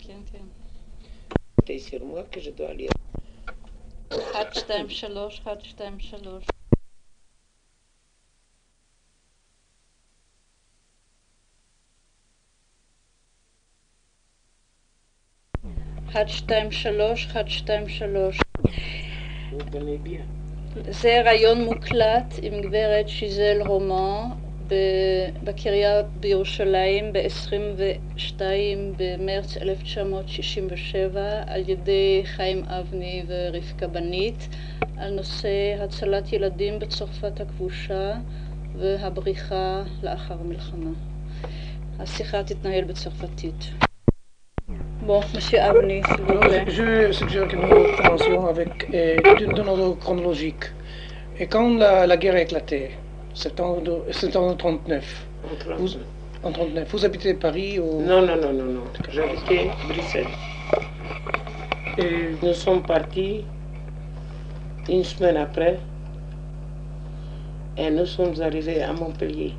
כן, כן. C'est sur moi que je dois lire. 1, 2, 3, 1, 2, 3. 1, 2, 3, 1, 2, 3. Vous venez bien. זה ראיון מוקלט עם גברת שיזל רומן בקריה בירושלים ב-22 במרץ 1967 על ידי חיים אבני ורבקה בנית על נושא הצלת ילדים בצרפת הכבושה והבריחה לאחר המלחמה. השיחה תתנהל בצרפתית. Bon, monsieur Avni, s'il vous plaît. Je suggère que nous commencions avec d'un ordre chronologique. Et quand la guerre a éclaté, c'est en 1939. En 39. Vous habitez Paris ou... Non. J'habitais Bruxelles. Et Nous sommes partis une semaine après et nous sommes arrivés à Montpellier.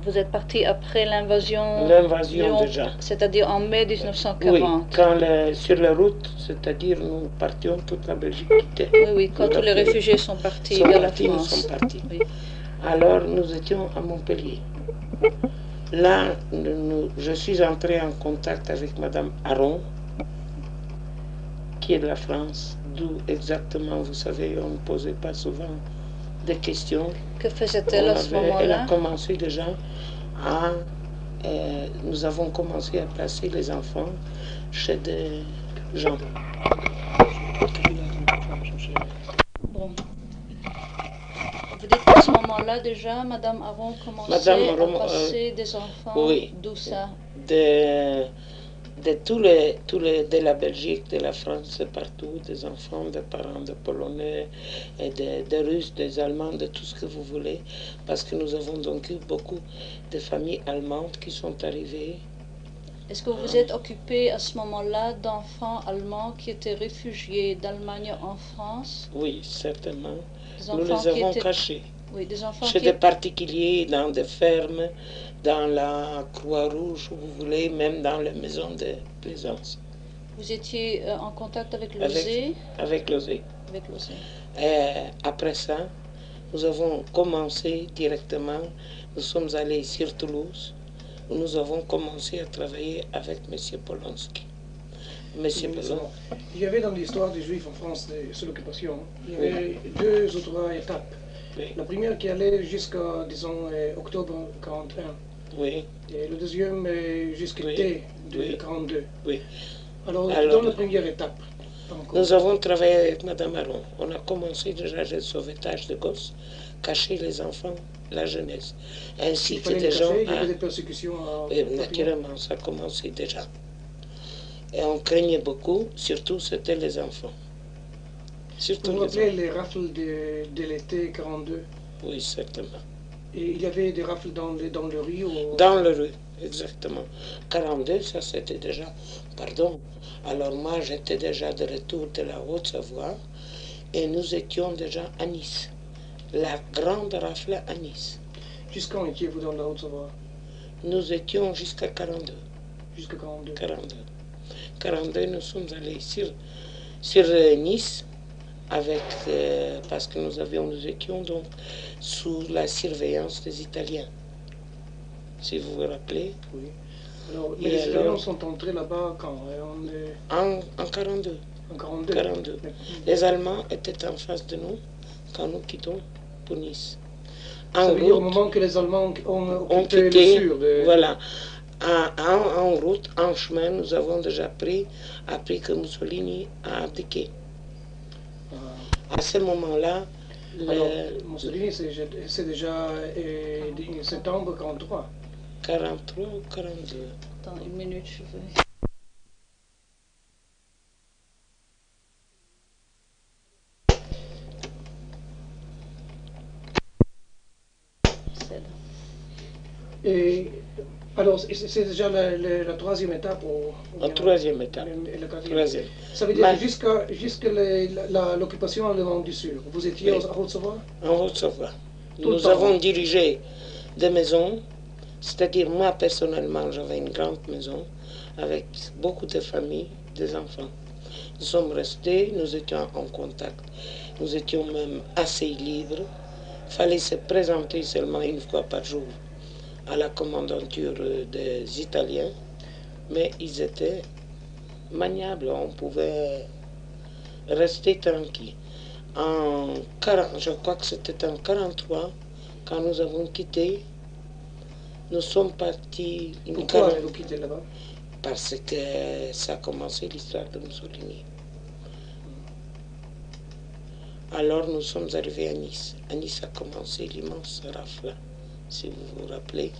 Vous êtes parti après l'invasion déjà. C'est-à-dire en mai 1940. Oui, sur la route, c'est-à-dire nous partions, toute la Belgique quittait. Oui, quand tous les réfugiés sont partis vers la France. Nous sommes partis. Oui. Alors nous étions à Montpellier. Là, je suis entré en contact avec Madame Aron, qui est de la France, d'où exactement, vous savez, on ne posait pas souvent des questions. Que faisait-elle à ce moment-là? Elle a commencé déjà à... nous avons commencé à placer les enfants chez des gens. Bon. Vous dites qu'à ce moment-là déjà, Madame Aron commençait à passer des enfants? Oui. D'où ça? De la Belgique, de la France, partout, des enfants, des parents de Polonais, et des Russes, des Allemands, de tout ce que vous voulez, parce que nous avons donc eu beaucoup de familles allemandes qui sont arrivées. Est-ce que vous vous êtes occupé à ce moment-là d'enfants allemands qui étaient réfugiés d'Allemagne en France? Oui, certainement. Nous les avons cachés. Oui, des enfants chez des particuliers, dans des fermes, dans la Croix-Rouge, vous voulez, même dans les maisons de plaisance. Vous étiez en contact avec l'OSE? Avec l'OSE. Avec l'OSE. Après ça, nous avons commencé directement, nous sommes allés sur Toulouse, où nous avons commencé à travailler avec M. Polonsky. Il y avait dans l'histoire des Juifs en France sous l'occupation, il y avait deux ou trois étapes. Oui. La première qui allait jusqu'à, disons, octobre 1941. Oui. Et le deuxième jusqu'à été de 1942. Oui. Alors, dans la première étape, nous avons travaillé avec Mme Aron. On a commencé déjà le sauvetage de gosses, cacher les enfants, la jeunesse. Ainsi que des gens... Il y avait des persécutions. Naturellement, ça a commencé déjà. Et on craignait beaucoup, surtout c'était les enfants. Vous vous rappelez les rafles de l'été 42? Oui, certainement. Et il y avait des rafles dans le rue ou... Dans le rue, exactement. 42, ça c'était déjà... Pardon. Alors moi, j'étais déjà de retour de la Haute-Savoie et nous étions déjà à Nice. La grande rafle à Nice. Jusqu'à étiez-vous dans la Haute-Savoie? Nous étions jusqu'à 42. Jusqu'à 42. 42. 42, nous sommes allés sur Nice. Parce que nous étions donc sous la surveillance des Italiens, si vous vous rappelez. Oui. Alors, mais les Italiens sont entrés là-bas quand En 42. En 42. 42. Les Allemands étaient en face de nous quand nous quittons pour Nice. Ça veut dire au moment que les Allemands ont quitté le sud. Voilà. En route, en chemin, nous avons déjà appris que Mussolini a abdiqué. À ce moment-là... Alors, Mussolini, c'est déjà septembre 1943. 43 ou 42. Attends une minute, je vais... Et alors, c'est déjà la troisième étape La troisième étape. Troisième. Ça veut dire jusqu'à l'occupation allemande du Sud. Vous étiez à Haute-Savoie? En Haute-Savoie. Nous avons dirigé des maisons, c'est-à-dire moi personnellement, j'avais une grande maison avec beaucoup de familles, des enfants. Nous sommes restés, nous étions en contact. Nous étions même assez libres. Il fallait se présenter seulement une fois par jour à la commandanture des Italiens, mais ils étaient maniables, on pouvait rester tranquille. Je crois que c'était en 1943, quand nous avons quitté, nous sommes partis... Pourquoi avez-vous quitté là-bas? Parce que ça a commencé l'histoire de Mussolini. Alors nous sommes arrivés à Nice. À Nice a commencé l'immense rafle, si vous vous rappelez.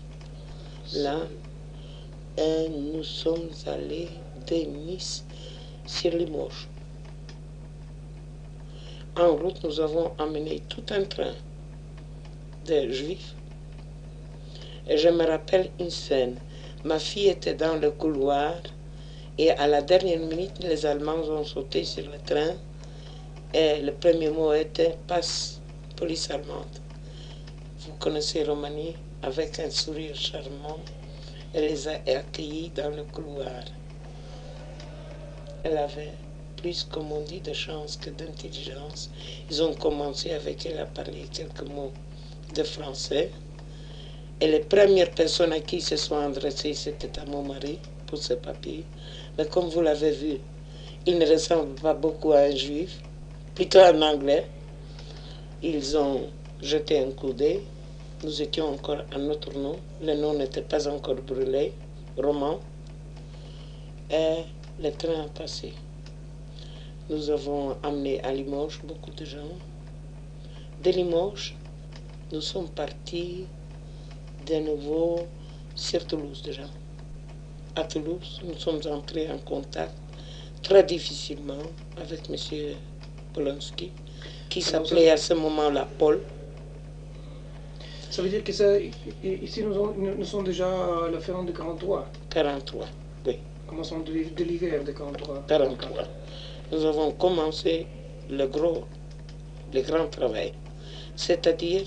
Là, et nous sommes allés de Nice sur Limoges. En route, nous avons emmené tout un train de Juifs. Et je me rappelle une scène. Ma fille était dans le couloir et à la dernière minute, les Allemands ont sauté sur le train et le premier mot était « passe, police allemande ». Vous connaissez Romani, avec un sourire charmant, elle les a accueillis dans le couloir. Elle avait plus, comme on dit, de chance que d'intelligence. Ils ont commencé avec elle à parler quelques mots de français. Et les premières personnes à qui ils se sont adressés, c'était à mon mari, pour ses papiers. Mais comme vous l'avez vu, il ne ressemble pas beaucoup à un juif, plutôt un anglais. Ils ont jeté un coup d'œil. Nous étions encore à notre nom. Le nom n'était pas encore brûlé, roman. Et le train a passé. Nous avons amené à Limoges beaucoup de gens. De Limoges, nous sommes partis de nouveau sur Toulouse déjà. À Toulouse, nous sommes entrés en contact très difficilement avec M. Polonsky, qui s'appelait à ce moment-là Paul. Ça veut dire que ça, ici nous sommes déjà à la fin de 1943. 1943, oui. Commençons de l'hiver de 1943. 1943. Nous avons commencé le grand travail, c'est-à-dire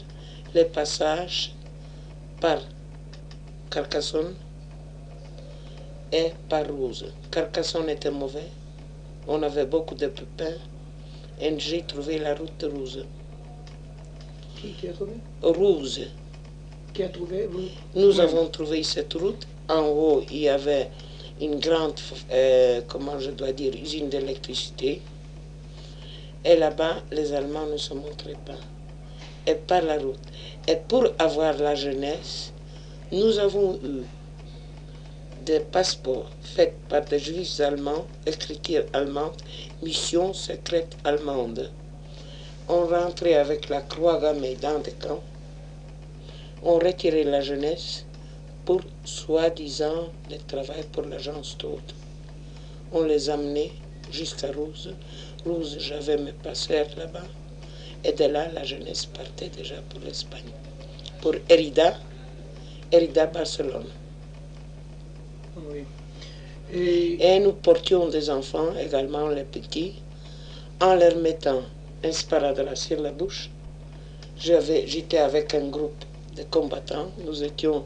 le passage par Carcassonne et par Rouze. Carcassonne était mauvais, on avait beaucoup de pépins, et j'ai trouvé la route de Rouze. Qui a trouvé? Rouze. Qui a trouvé? Vous? Nous avons trouvé cette route. En haut, il y avait une grande, comment je dois dire, usine d'électricité. Et là-bas, les Allemands ne se montraient pas. Et par la route. Et pour avoir la jeunesse, nous avons eu des passeports faits par des juifs allemands, écriture allemande, mission secrète allemande. On rentrait avec la croix gammée dans des camps. On retirait la jeunesse pour, soi-disant, le travail pour l'agence Todt. On les amenait jusqu'à Rouze. Rouze, j'avais mes passeurs là-bas. Et de là, la jeunesse partait déjà pour l'Espagne. Pour Érida, Barcelone. Oui. Et nous portions des enfants, également les petits, en leur mettant un sparadrap sur la bouche. J'étais avec un groupe de combattants. Nous étions,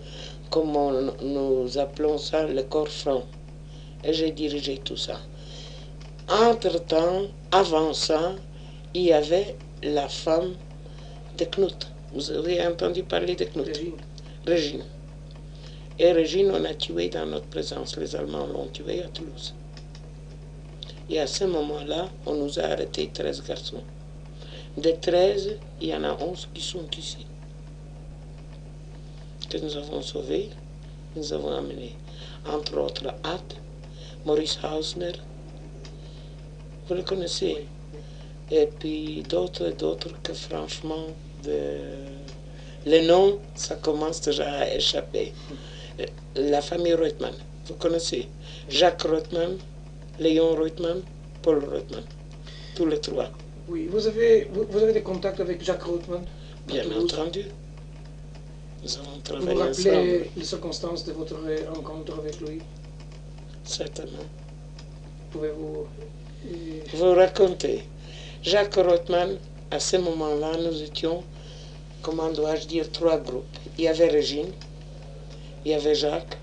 comme nous appelons ça, le corps franc. Et j'ai dirigé tout ça. Entre-temps, avant ça, il y avait la femme de Knut. Vous avez entendu parler de Knut? Régine. Et Régine, on a tué dans notre présence. Les Allemands l'ont tué à Toulouse. Et à ce moment-là, on nous a arrêté 13 garçons. De 13, il y en a 11 qui sont ici. Que nous avons sauvés, nous avons amenés. Entre autres, Ad, Maurice Hausner. Vous le connaissez? Et puis d'autres que franchement, les noms, ça commence déjà à échapper. La famille Reutemann, vous connaissez? Jacques Reutemann, Léon Reutemann, Paul Reutemann, tous les trois. Oui, vous avez des contacts avec Jacques Reutemann? Bien entendu. Nous avons travaillé ensemble. Vous vous rappelez les circonstances de votre rencontre avec lui? Certainement. Pouvez-vous vous raconter? Jacques Reutemann, à ce moment-là, nous étions, comment dois-je dire, 3 groupes. Il y avait Régine, il y avait Jacques,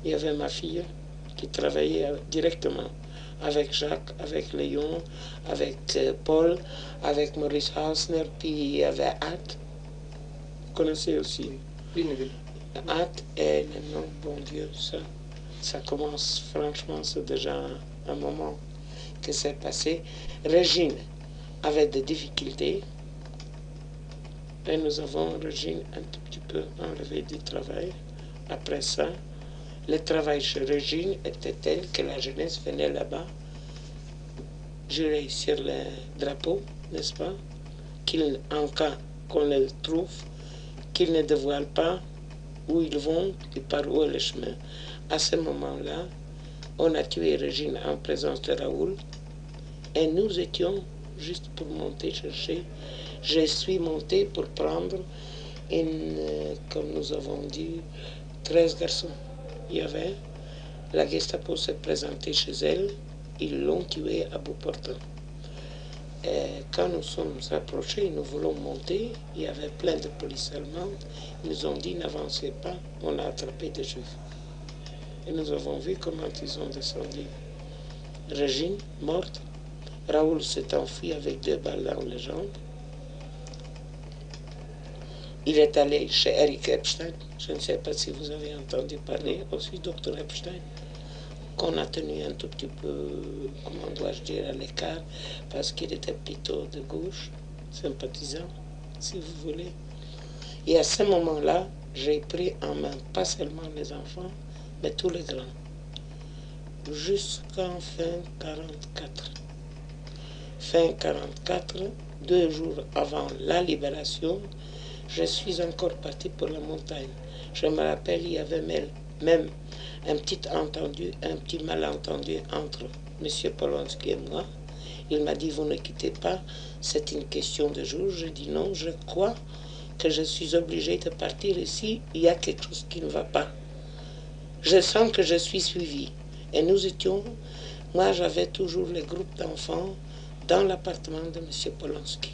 il y avait ma fille, qui travaillait directement avec Jacques, avec Léon, avec Paul, avec Maurice Hausner, puis il y avait Hart. Vous connaissez aussi? Hart et le nom, bon Dieu, ça commence, franchement, c'est déjà un moment que c'est passé. Régine avait des difficultés et nous avons Régine un tout petit peu enlevé du travail. Après ça, le travail chez Régine était tel que la jeunesse venait là-bas, jurer sur le drapeau, n'est-ce pas, en cas qu'on le trouve, qu'ils ne dévoilent pas où ils vont et par où est le chemin. À ce moment-là, on a tué Régine en présence de Raoul et nous étions juste pour monter chercher. Je suis monté pour prendre comme nous avons dit, 13 garçons. Il y avait, la Gestapo s'est présentée chez elle, ils l'ont tué à bout portant. Et quand nous sommes approchés, nous voulons monter, il y avait plein de police allemandes, ils nous ont dit n'avancez pas, on a attrapé des juifs. Et nous avons vu comment ils ont descendu. Régine, morte, Raoul s'est enfui avec 2 balles dans les jambes. Il est allé chez Eric Epstein, je ne sais pas si vous avez entendu parler, aussi Dr Epstein, qu'on a tenu un tout petit peu, comment dois-je dire, à l'écart, parce qu'il était plutôt de gauche, sympathisant, si vous voulez. Et à ce moment-là, j'ai pris en main pas seulement les enfants, mais tous les grands, jusqu'en fin 44. Fin 44, 2 jours avant la libération, je suis encore parti pour la montagne. Je me rappelle, il y avait même un petit malentendu entre M. Polonsky et moi. Il m'a dit, vous ne quittez pas, c'est une question de jour. Je dis non, je crois que je suis obligé de partir ici, il y a quelque chose qui ne va pas. Je sens que je suis suivi. Et nous étions, moi j'avais toujours les groupes d'enfants dans l'appartement de M. Polonsky.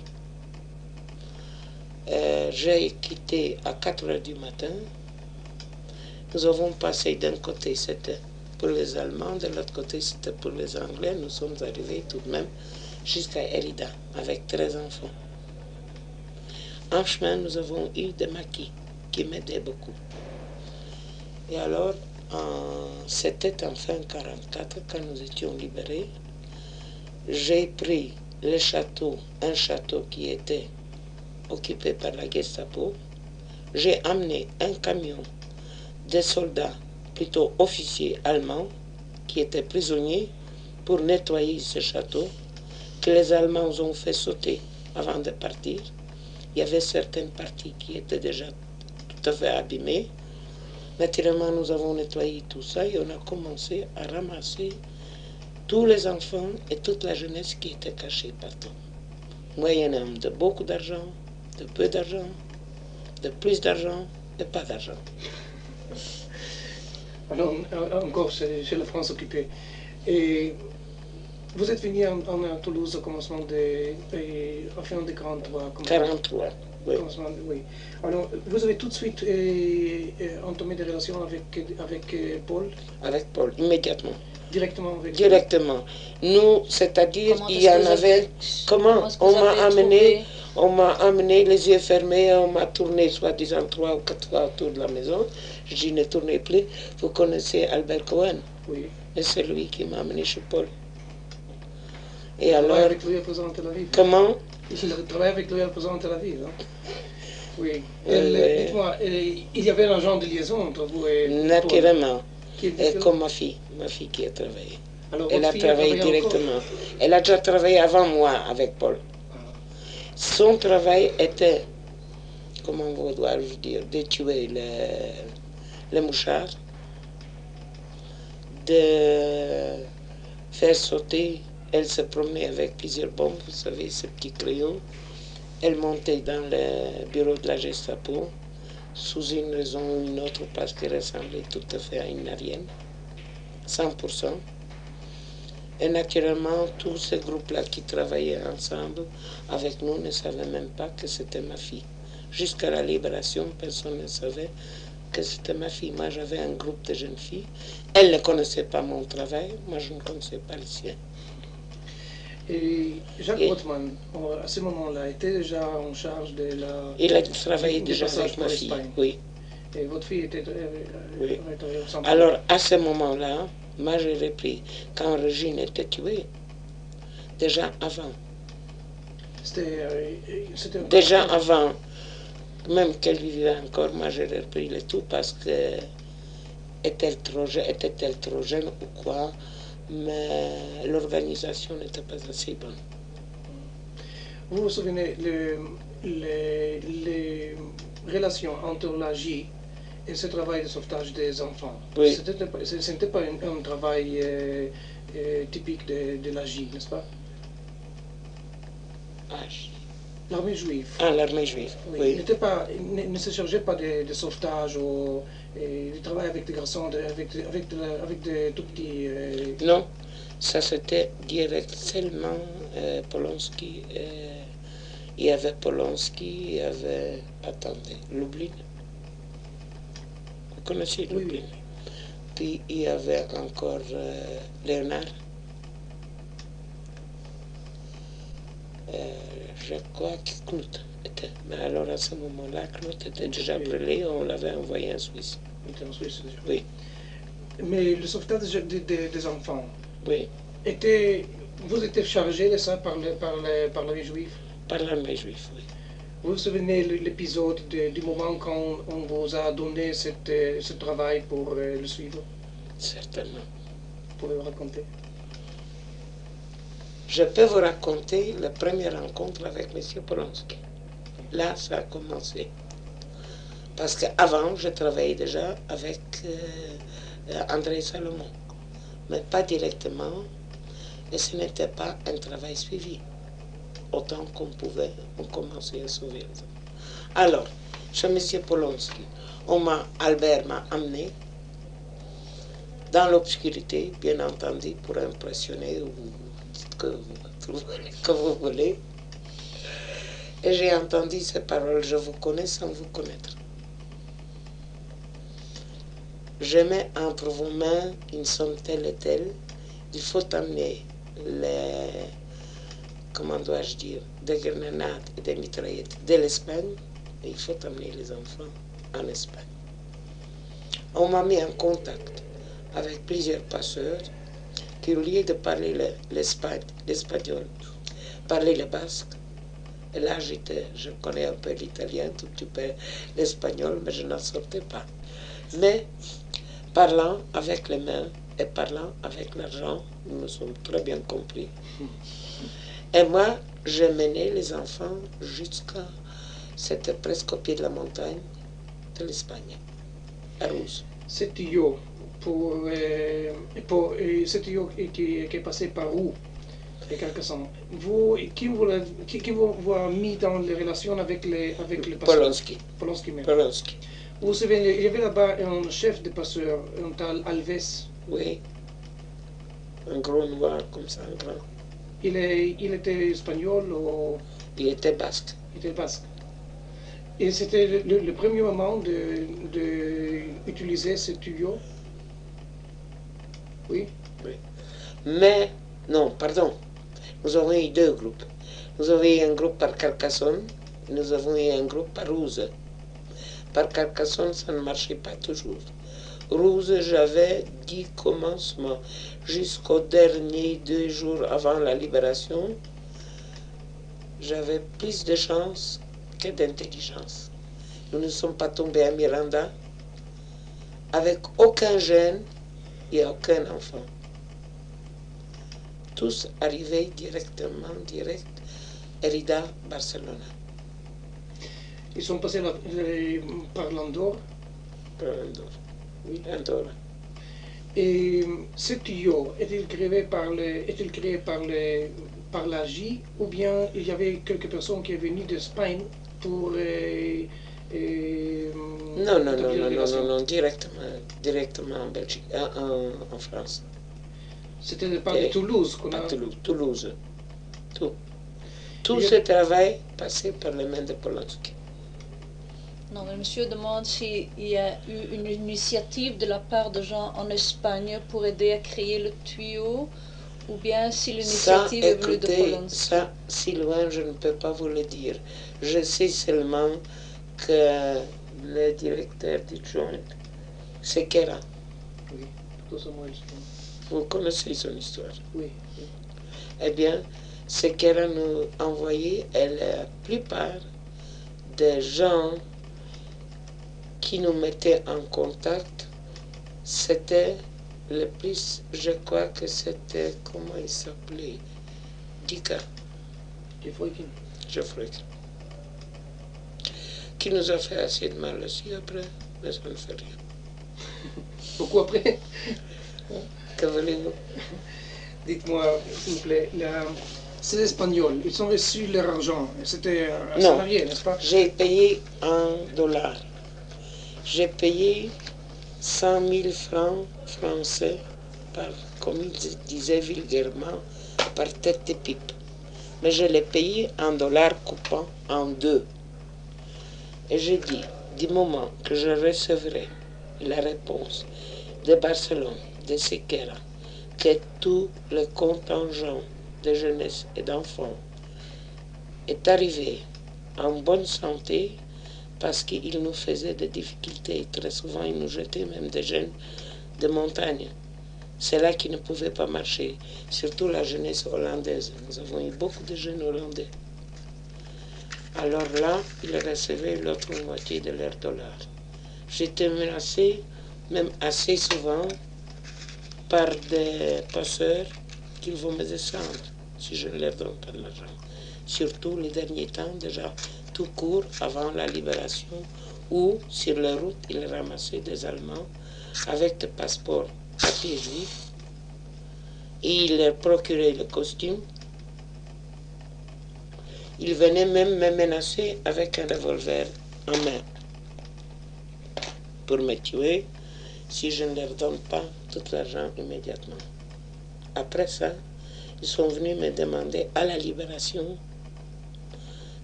J'ai quitté à 4 heures du matin. Nous avons passé d'un côté, c'était pour les Allemands, de l'autre côté, c'était pour les Anglais. Nous sommes arrivés tout de même jusqu'à Érida avec 13 enfants. En chemin, nous avons eu des maquis qui m'aidaient beaucoup. Et alors, c'était en fin 1944, quand nous étions libérés, j'ai pris le château, un château qui était occupé par la Gestapo. J'ai amené un camion de soldats, plutôt officiers allemands, qui étaient prisonniers, pour nettoyer ce château, que les Allemands ont fait sauter avant de partir. Il y avait certaines parties qui étaient déjà tout à fait abîmées. Naturellement, nous avons nettoyé tout ça et on a commencé à ramasser tous les enfants et toute la jeunesse qui était cachée partout. Moyennant de beaucoup d'argent, de peu d'argent, de plus d'argent et pas d'argent. Alors, encore chez la France occupée. Et vous êtes venu à Toulouse au commencement en fin de 43. 43, oui. Oui. Alors, vous avez tout de suite entamé des relations avec Paul? Avec Paul, immédiatement. Directement avec Directement. Nous, c'est-à-dire, il y en avait... Comment on m'a amené les yeux fermés, on m'a tourné soi-disant 3 ou 4 fois autour de la maison. Je dis, ne tournez plus. Vous connaissez Albert Cohen? Oui. Et c'est lui qui m'a amené chez Paul. Et il alors... avec lui à présent Tel Aviv. Comment? Il travaille avec lui à présent Tel Aviv. Hein? Oui. Dites-moi, il y avait un genre de liaison entre vous et naturellement. Paul. Et comme ma fille qui a travaillé. Alors, elle a travaillé directement. Elle a déjà travaillé avant moi avec Paul. Son travail était, comment dois-je dire, de tuer les mouchards, de faire sauter. Elle se promenait avec plusieurs bombes, vous savez, ces petits crayons. Elle montait dans le bureau de la Gestapo, sous une raison ou une autre, parce qu'elle ressemblait tout à fait à une Arienne, 100%. Et naturellement, tous ces groupes-là qui travaillaient ensemble avec nous ne savaient même pas que c'était ma fille. Jusqu'à la libération, personne ne savait que c'était ma fille. Moi, j'avais un groupe de jeunes filles. Elle ne connaissait pas mon travail, moi, je ne connaissais pas le sien. Et Jacques Rothman, à ce moment-là, était déjà en charge de la... Il a travaillé déjà avec ma fille, oui. Et votre fille était... oui. Alors, à ce moment-là, moi, j'ai repris quand Régine était tuée. Déjà avant. Déjà avant, même qu'elle vivait encore, moi, j'ai repris le tout parce que était-elle trop jeune ou quoi, mais l'organisation n'était pas assez bonne. Vous vous souvenez, les relations entre l'AJ et ce travail de sauvetage des enfants, oui. Ce n'était pas un travail typique de l'AJ, n'est-ce pas? L'armée juive. Ah, l'armée juive, oui. Ne se chargeait pas de sauvetage ou de travail avec des garçons, avec des tout petits... Non, ça c'était direct seulement Polonsky. Il y avait Polonsky, il y avait... Attendez, Lublin. Vous connaissez Lublin? Oui. Puis il y avait encore Léonard. Je crois que Claude était. Mais alors à ce moment-là, Claude était déjà brûlé, on l'avait envoyé en Suisse. Il était en Suisse déjà. Oui. Mais le sauvetage des enfants, oui. Vous étiez chargé de ça par l'armée juive? Par l'armée juive, oui. Vous vous souvenez l'épisode du moment quand on vous a donné ce travail pour le suivre? Certainement. Vous pouvez me raconter? Je peux vous raconter la première rencontre avec M. Polonsky. Là, ça a commencé. Parce qu'avant, je travaillais déjà avec André Salomon. Mais pas directement. Et ce n'était pas un travail suivi. Autant qu'on pouvait, on commençait à sauver les enfants. Alors, chez M. Polonsky, Albert m'a amené dans l'obscurité, bien entendu, pour impressionner ou que vous voulez. Et j'ai entendu ces paroles: je vous connais sans vous connaître. Je mets entre vos mains une somme telle et telle. Il faut amener comment dois-je dire, des grenades et des mitraillettes de l'Espagne. Et il faut amener les enfants en Espagne. On m'a mis en contact avec plusieurs passeurs qui, au lieu de parler l'espagnol, parlaient le basque. Et là, je connais un peu l'italien, tout petit peu l'espagnol, mais je n'en sortais pas. Mais, parlant avec les mains et parlant avec l'argent, nous nous sommes très bien compris. Et moi, je menais les enfants jusqu'à... C'était presque au pied de la montagne de l'Espagne, à Rousse. Ce tuyau, ce tuyau qui est passé par où? Qui vous a mis dans les relations avec le passeur? Polonsky. Polonsky même. Polonsky. Vous vous souvenez, il y avait là-bas un chef de passeur, un tal Alves. Oui. Un gros noir comme ça, un grand. Il était espagnol ou... Il était basque. Il était basque. Et c'était le premier moment d'utiliser ce tuyau? Oui. Oui. Mais, non, pardon. Nous avons eu deux groupes. Nous avons eu un groupe par Carcassonne, et nous avons eu un groupe par Rouze. Par Carcassonne, ça ne marchait pas toujours. Rouze, j'avais 10 commencements. Jusqu'aux derniers 2 jours avant la libération, j'avais plus de chance que d'intelligence. Nous ne sommes pas tombés à Miranda avec aucun jeune et aucun enfant. Tous arrivaient directement, Hérida, Barcelone. Ils sont passés par l'Andorre? Par l'Andorre. Oui, Andorre. Et ce tuyau est-il créé par l'AJ ou bien il y avait quelques personnes qui sont venues d'Espagne pour... Non, directement en Belgique, en France. C'était de part de Toulouse qu'on a... Toulouse. Tout ce travail passé par les mains de Polonsky. Non, mais monsieur demande s'il y a eu une initiative de la part de gens en Espagne pour aider à créer le tuyau, ou bien si l'initiative est venue de Polonsky. Ça, si loin, je ne peux pas vous le dire. Je sais seulement que le directeur du joint, c'est Kera. Oui, tout ça, moi, Vous connaissez son histoire. oui. Eh bien, ce qu'elle nous envoyé, et la plupart des gens qui nous mettaient en contact, c'était le plus, je crois que c'était, comment il s'appelait, Dika. Geoffrey. Qui nous a fait assez de mal aussi après, mais ça ne fait rien. Beaucoup après. Que voulez-vous? Dites-moi, s'il vous plaît, ces Espagnols, ils ont reçu leur argent. C'était un salarié, n'est-ce pas? J'ai payé $1. J'ai payé 100 000 francs français, comme il disait vulgairement, par tête de pipe. Mais je l'ai payé en dollars coupant en deux. Et j'ai dit, du moment que je recevrai la réponse de Barcelone, de Sequeira, que tout le contingent de jeunesse et d'enfants est arrivé en bonne santé, parce qu'il nous faisait des difficultés. Très souvent, il nous jetait même des jeunes de montagne. C'est là qu'ils ne pouvaient pas marcher, surtout la jeunesse hollandaise. Nous avons eu beaucoup de jeunes hollandais. Alors là, ils recevaient l'autre moitié de leurs dollars. J'étais menacé, même assez souvent, par des passeurs qu'ils vont me descendre si je ne leur donne pas de l'argent. Surtout les derniers temps, déjà tout court avant la libération, où sur la route, ils ramassaient des Allemands avec des passeports papier juif et ils leur procuraient le costume. Ils venaient même me menacer avec un revolver en main pour me tuer si je ne leur donne pas tout l'argent immédiatement. Après ça, ils sont venus me demander à la libération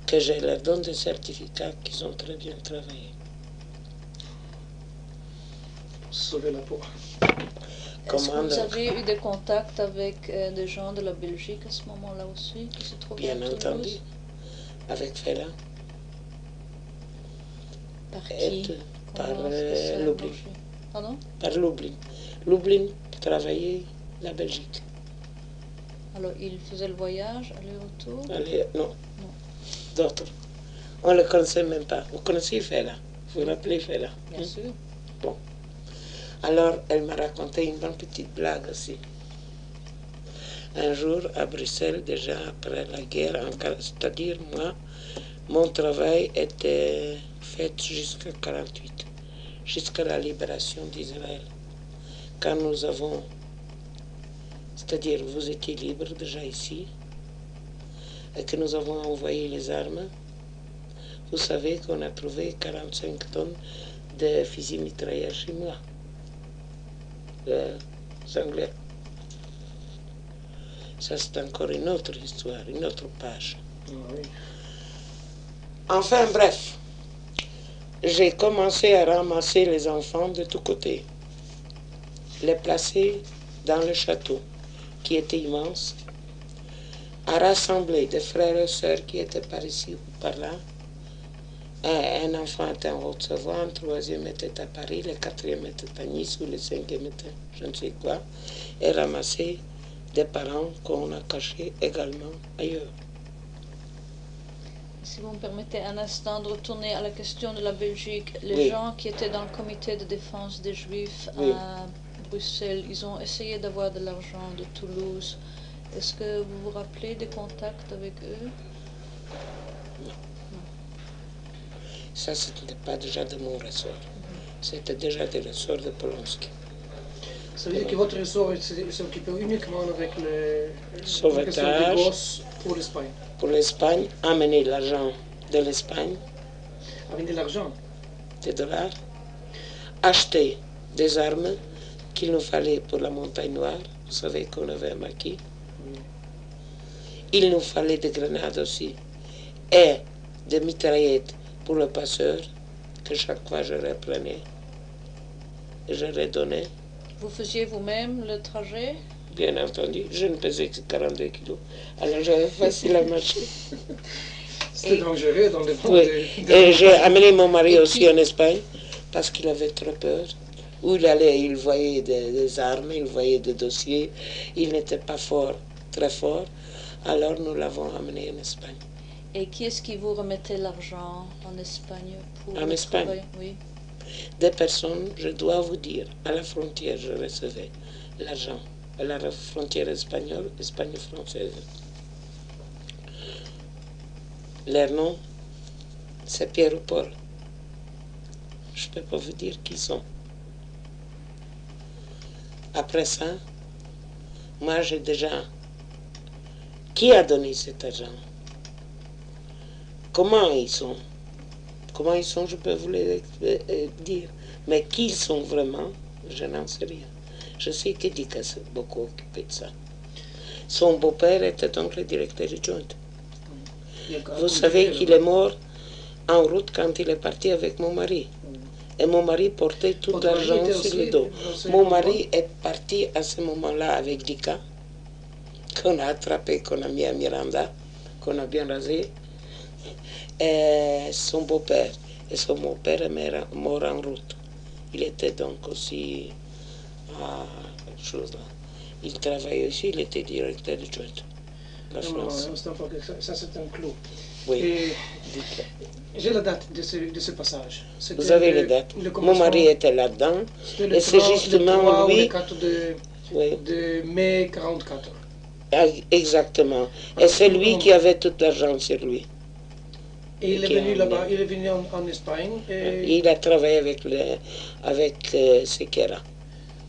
que je leur donne des certificats qu'ils ont très bien travaillé. Pour sauver la peau. Est-ce que vous avez eu des contacts avec des gens de la Belgique à ce moment-là aussi, qui se trouvaient à Toulouse? Bien entendu, avec Fela. Par qui? Par Lublin. Pardon? Par Lublin. Lublin travaillait la Belgique. Alors, il faisait le voyage, aller-retour? Non. D'autres. On ne le connaissait même pas. Vous connaissez Fela? Vous vous rappelez Fela? Bien sûr. Bon. Alors, elle m'a raconté une bonne petite blague aussi. Un jour, à Bruxelles, déjà après la guerre, c'est-à-dire moi, mon travail était fait jusqu'à 1948, jusqu'à la libération d'Israël. Quand nous avons, c'est-à-dire vous étiez libre déjà ici, et que nous avons envoyé les armes, vous savez qu'on a trouvé 45 tonnes de fusils mitrailleurs chez moi. Anglais. Ça, c'est encore une autre histoire, une autre page. Oui. Enfin, bref, j'ai commencé à ramasser les enfants de tous côtés, les placer dans le château, qui était immense, à rassembler des frères et sœurs qui étaient par ici ou par là. Un enfant était en Haute-Savoie, un troisième était à Paris, le quatrième était à Nice, ou le cinquième était je ne sais quoi, et ramasser des parents qu'on a cachés également ailleurs. Si vous me permettez un instant de retourner à la question de la Belgique, les gens qui étaient dans le comité de défense des Juifs à Bruxelles, ils ont essayé d'avoir de l'argent de Toulouse. Est-ce que vous vous rappelez des contacts avec eux? Ça, ce n'était pas déjà de mon ressort. C'était déjà des ressorts de Polonsky. Ça veut dire que votre ressort s'occupe uniquement avec le sauvetage des gosses pour l'Espagne. Pour l'Espagne, amener l'argent de l'Espagne. Amener l'argent? Des dollars. Acheter des armes qu'il nous fallait pour la montagne noire. Vous savez qu'on avait un maquis. Il nous fallait des grenades aussi. Et des mitraillettes pour le passeur que chaque fois je reprenais et je redonnais. Vous faisiez vous-même le trajet? Bien entendu, je ne pesais que 42 kilos, alors j'avais facile à marcher. C'était dangereux dans les vents. Oui. Et j'ai amené mon mari aussi en Espagne parce qu'il avait trop peur. Où il allait, il voyait des armes, il voyait des dossiers. Il n'était pas fort, très fort. Alors nous l'avons amené en Espagne. Et qui est-ce qui vous remettait l'argent en Espagne pour En le Espagne? travail? Oui. Des personnes, je dois vous dire, à la frontière, je recevais l'argent. À la frontière espagnole, Espagne-française. Leur nom, c'est Pierre ou Paul. Je ne peux pas vous dire qui sont. Après ça, moi j'ai déjà... Qui a donné cet argent? Comment ils sont? Comment ils sont, je peux vous le dire. Mais qui ils sont vraiment, je n'en sais rien. Je sais que Dika s'est beaucoup occupé de ça. Son beau-père était donc le directeur du joint. Vous savez qu'il est mort en route quand il est parti avec mon mari. Et mon mari portait tout l'argent sur le dos. Mon mari est parti à ce moment-là avec Dika, qu'on a attrapé, qu'on a mis à Miranda, qu'on a bien rasé. Et son beau-père. Et son beau-père est mort en route. Il était donc aussi à quelque chose là. Il travaillait aussi, il était directeur du joint. La France. Ça c'est un clou. Oui. Et j'ai la date de ce passage. Vous avez la date. Mon mari était là-dedans. Et c'est justement lui. Le 4 de mai 44. Exactement. Et c'est lui qui avait tout l'argent sur lui. Et il est venu là-bas, il est venu en Espagne. Et... Il a travaillé avec Sequeira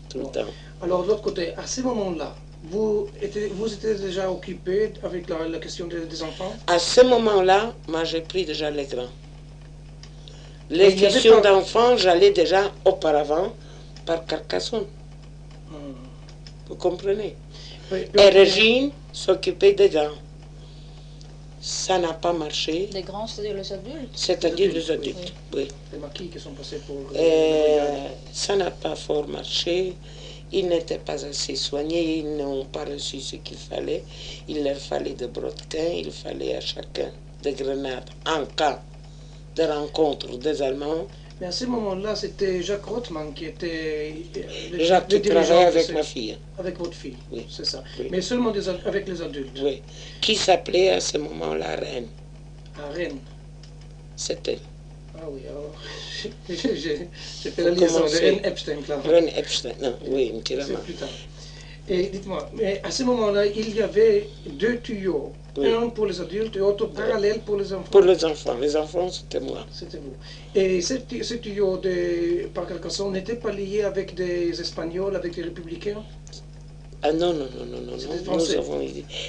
tout le temps. Alors de l'autre côté, à ce moment-là, vous étiez déjà occupé avec la question des enfants? À ce moment-là, moi j'ai pris déjà les grands. Les questions d'enfants, j'allais déjà auparavant par Carcassonne. Vous comprenez? Oui, et Régine s'occupait des grands. Ça n'a pas marché. Les grands, c'est-à-dire les adultes? C'est-à-dire les adultes, oui. Les maquis qui sont passés pour... ça n'a pas fort marché. Ils n'étaient pas assez soignés, ils n'ont pas reçu ce qu'il fallait. Il leur fallait des brodequins, il fallait à chacun des grenades en cas de rencontre des Allemands. Mais à ce moment-là, c'était Jacques Rothman qui était Jacques qui travaillait avec ma fille. Avec votre fille, oui. C'est ça. Oui. Mais seulement avec les adultes. Oui. Qui s'appelait à ce moment-là Rennes. À Rennes. C'est elle. Ah oui, alors j'ai fait la liaison de Rennes Epstein. Rennes Epstein, non, oui, un petit roman. C'est plus tard. Et dites-moi, mais à ce moment-là, il y avait deux tuyaux. Oui. Un pour les adultes et l'autre parallèle pour les enfants. Pour les enfants c'était moi. C'était vous. Et ce tuyau par Carcassonne n'était pas lié avec des Espagnols, avec des Républicains? Ah non.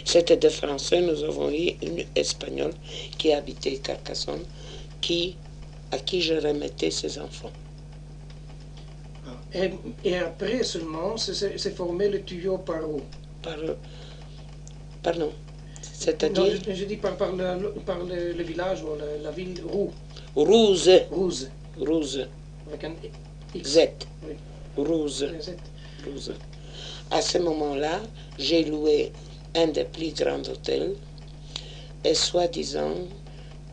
C'était des Français, nous avons eu une Espagnole qui habitait Carcassonne, à qui je remettais ses enfants. Et après seulement, c'est formé le tuyau par où? Pardon. C'est-à-dire? Non, je dis par le village ou la ville Roux. Rouze. Avec un X. Z. Oui. Rouze. À ce moment-là, j'ai loué un des plus grands hôtels et soi-disant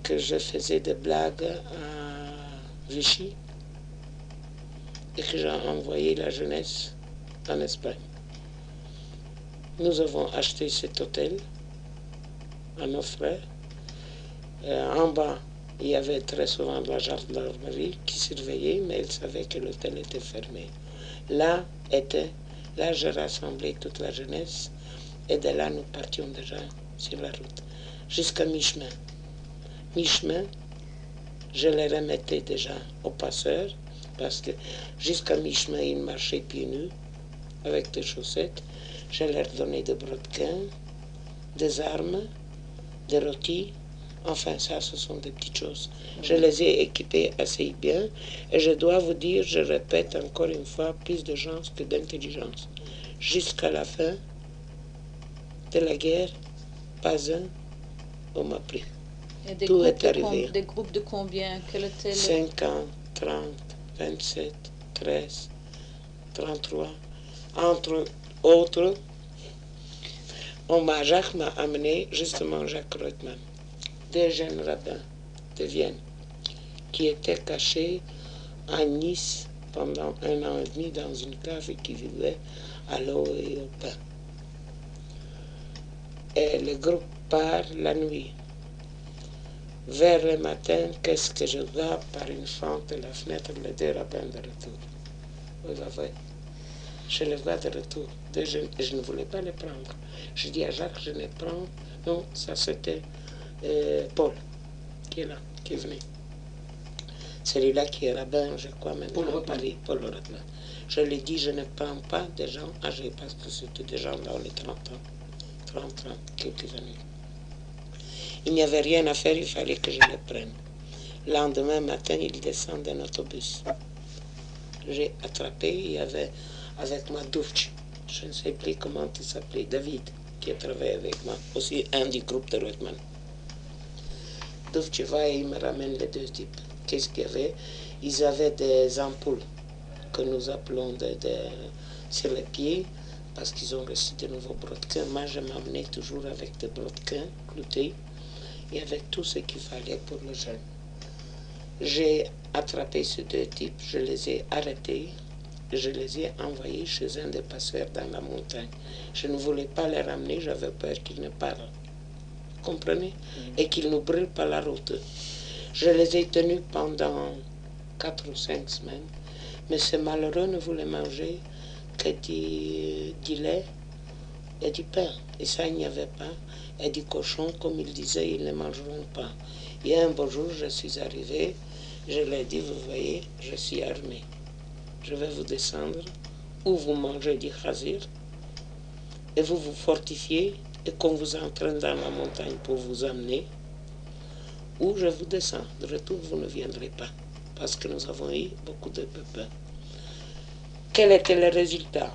que je faisais des blagues à Vichy et que j'ai envoyé la jeunesse en Espagne. Nous avons acheté cet hôtel à nos frères. En bas, il y avait très souvent de la gendarmerie qui surveillait, mais elle savait que l'hôtel était fermé. Là, j'ai rassemblé toute la jeunesse et de là, nous partions déjà sur la route jusqu'à mi-chemin. Mi-chemin, je les remettais déjà aux passeurs parce que jusqu'à mi-chemin, ils marchaient pieds nus avec des chaussettes. Je leur donnais des brodequins, des armes, des rôtis. Enfin, ça, ce sont des petites choses. Je les ai équipés assez bien. Et je dois vous dire, je répète encore une fois, plus de chance que d'intelligence. Jusqu'à la fin de la guerre, pas un, on m'a pris. Et des Tout est arrivé. Des groupes de combien? Quel était 50, 30, 27, 13, 33, entre autres. Jacques m'a amené justement Jacques Reutemann, des jeunes rabbins de Vienne, qui étaient cachés à Nice pendant 1 an et demi dans une cave et qui vivaient à l'eau et au pain. Et le groupe part la nuit. Vers le matin, qu'est-ce que je vois par une fente de la fenêtre, les 2 rabbins de retour. Oui, je les vois de retour. Je ne voulais pas les prendre. Je dis à Jacques, je les prends. Non, ça c'était Paul, qui est là, qui est venu. Celui-là qui est rabbin, je crois, maintenant à Paris, Paul Reutemann. Je lui ai dit, je ne prends pas des gens âgés, parce que c'était des gens dans les 30 ans, 30, quelques années. Il n'y avait rien à faire, il fallait que je les prenne. Le lendemain matin, il descend d'un autobus. J'ai attrapé, il y avait avec moi Dufci, je ne sais plus comment il s'appelait, David, qui a travaillé avec moi, aussi un du groupe de Reutemann. Dufci va et il me ramène les 2 types. Qu'est-ce qu'il y avait? Ils avaient des ampoules que nous appelons sur les pieds, parce qu'ils ont reçu de nouveaux brodequins. Moi, je m'amenais toujours avec des brodequins cloutés et avec tout ce qu'il fallait pour le jeûne. J'ai attrapé ces 2 types, je les ai arrêtés, je les ai envoyés chez un des passeurs dans la montagne. Je ne voulais pas les ramener, j'avais peur qu'ils ne parlent. Comprenez? Et qu'ils ne brûlent pas la route. Je les ai tenus pendant 4 ou 5 semaines, mais ce malheureux ne voulait manger que du lait et du pain. Et ça, il n'y avait pas. Et du cochon, comme il disait, ils ne mangeront pas. Et un beau jour, je suis arrivé, je leur ai dit, vous voyez, je suis armé. Je vais vous descendre, ou vous mangez du khazir, et vous vous fortifiez, et qu'on vous entraîne dans la montagne pour vous amener, ou je vous descends. De retour, vous ne viendrez pas, parce que nous avons eu beaucoup de pépins. Quel était le résultat?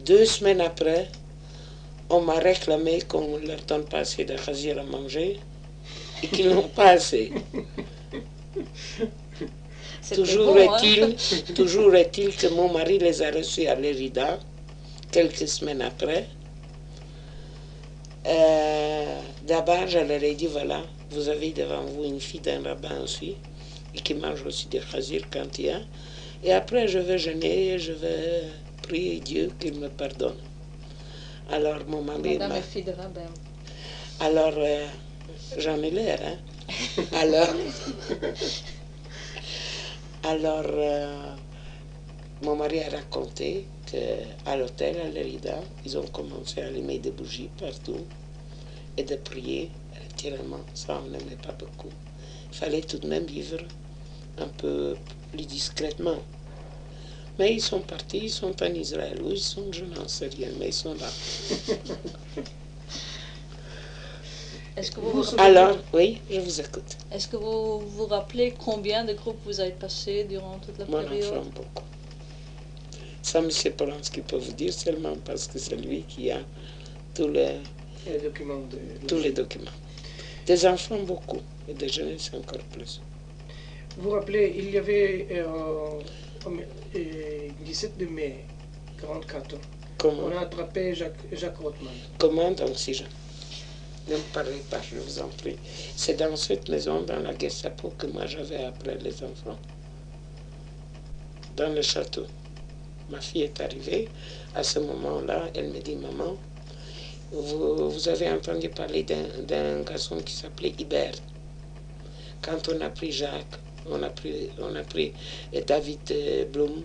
2 semaines après, on m'a réclamé qu'on ne leur donne pas assez de khazir à manger, et qu'ils n'ont pas assez. Toujours bon, est-il que mon mari les a reçus à l'Érida, quelques semaines après. D'abord, je leur ai dit, voilà, vous avez devant vous une fille d'un rabbin aussi, et qui mange aussi des khazir quand il y a. Et après, je vais jeûner et je vais prier Dieu qu'il me pardonne. Alors, mon mari... Madame est fille de rabbin. Alors, j'en ai l'air, hein. Alors, mon mari a raconté qu'à l'hôtel, à l'Érida, ils ont commencé à allumer des bougies partout et de prier retirement. Ça, on n'aimait pas beaucoup. Il fallait tout de même vivre un peu plus discrètement. Mais ils sont partis, ils sont en Israël. Où ils sont, je n'en sais rien, mais ils sont là. Est-ce que vous Alors, oui, je vous écoute. Est-ce que vous vous rappelez combien de groupes vous avez passé durant toute la période? Mon enfant, beaucoup. Ça, M. Polanski peut vous dire seulement parce que c'est lui qui a tous les documents. Des enfants, beaucoup. Et des jeunesses, encore plus. Vous vous rappelez, il y avait 17 de mai 1944. Comment? On a attrapé Jacques Reutemann. Comment donc, si je... Ne me parlez pas, je vous en prie. C'est dans cette maison, dans la Gestapo, que moi j'avais appris les enfants. Dans le château. Ma fille est arrivée. À ce moment-là, elle me dit, maman, vous avez entendu parler d'un garçon qui s'appelait Hubert. Quand on a pris Jacques, on a pris David Blum,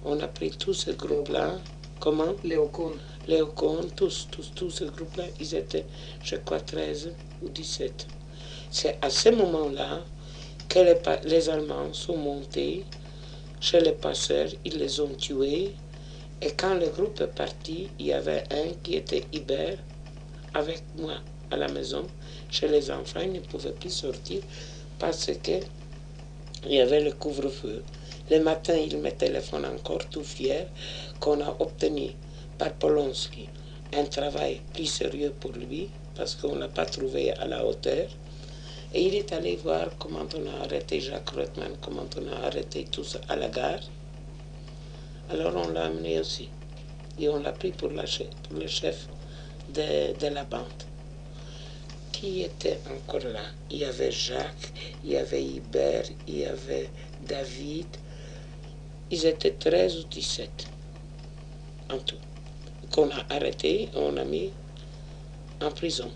on a pris tout ce groupe-là. Comment? Léo Kohn, tous ce groupe-là, ils étaient, je crois, 13 ou 17. C'est à ce moment-là que les Allemands sont montés chez les passeurs, ils les ont tués. Et quand le groupe est parti, il y avait un qui était Hubert avec moi à la maison. Chez les enfants, ils ne pouvaient plus sortir parce qu'il y avait le couvre-feu. Le matin, il me téléphone encore tout fier qu'on a obtenu par Polonsky un travail plus sérieux pour lui parce qu'on ne l'a pas trouvé à la hauteur. Et il est allé voir comment on a arrêté Jacques Rothman, comment on a arrêté tous à la gare. Alors on l'a amené aussi. Et on l'a pris pour le chef de la bande. Qui était encore là? Il y avait Jacques, il y avait Hubert, il y avait David. Ils étaient 13 ou 17 en tout. Qu'on a arrêté, on a mis en prison.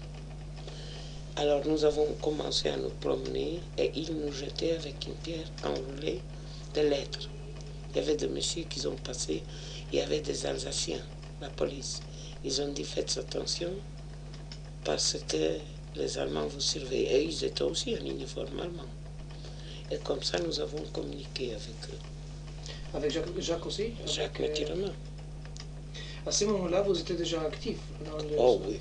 Alors nous avons commencé à nous promener et ils nous jetaient avec une pierre enroulée de lettres. Il y avait des messieurs qui ont passé, il y avait des Alsaciens, la police. Ils ont dit faites attention parce que les Allemands vous surveillent. Et ils étaient aussi en uniforme allemand. Et comme ça, nous avons communiqué avec eux. Avec Jacques aussi? Jacques Mathilama. À ce moment-là, vous étiez déjà actif dans le... Oh oui.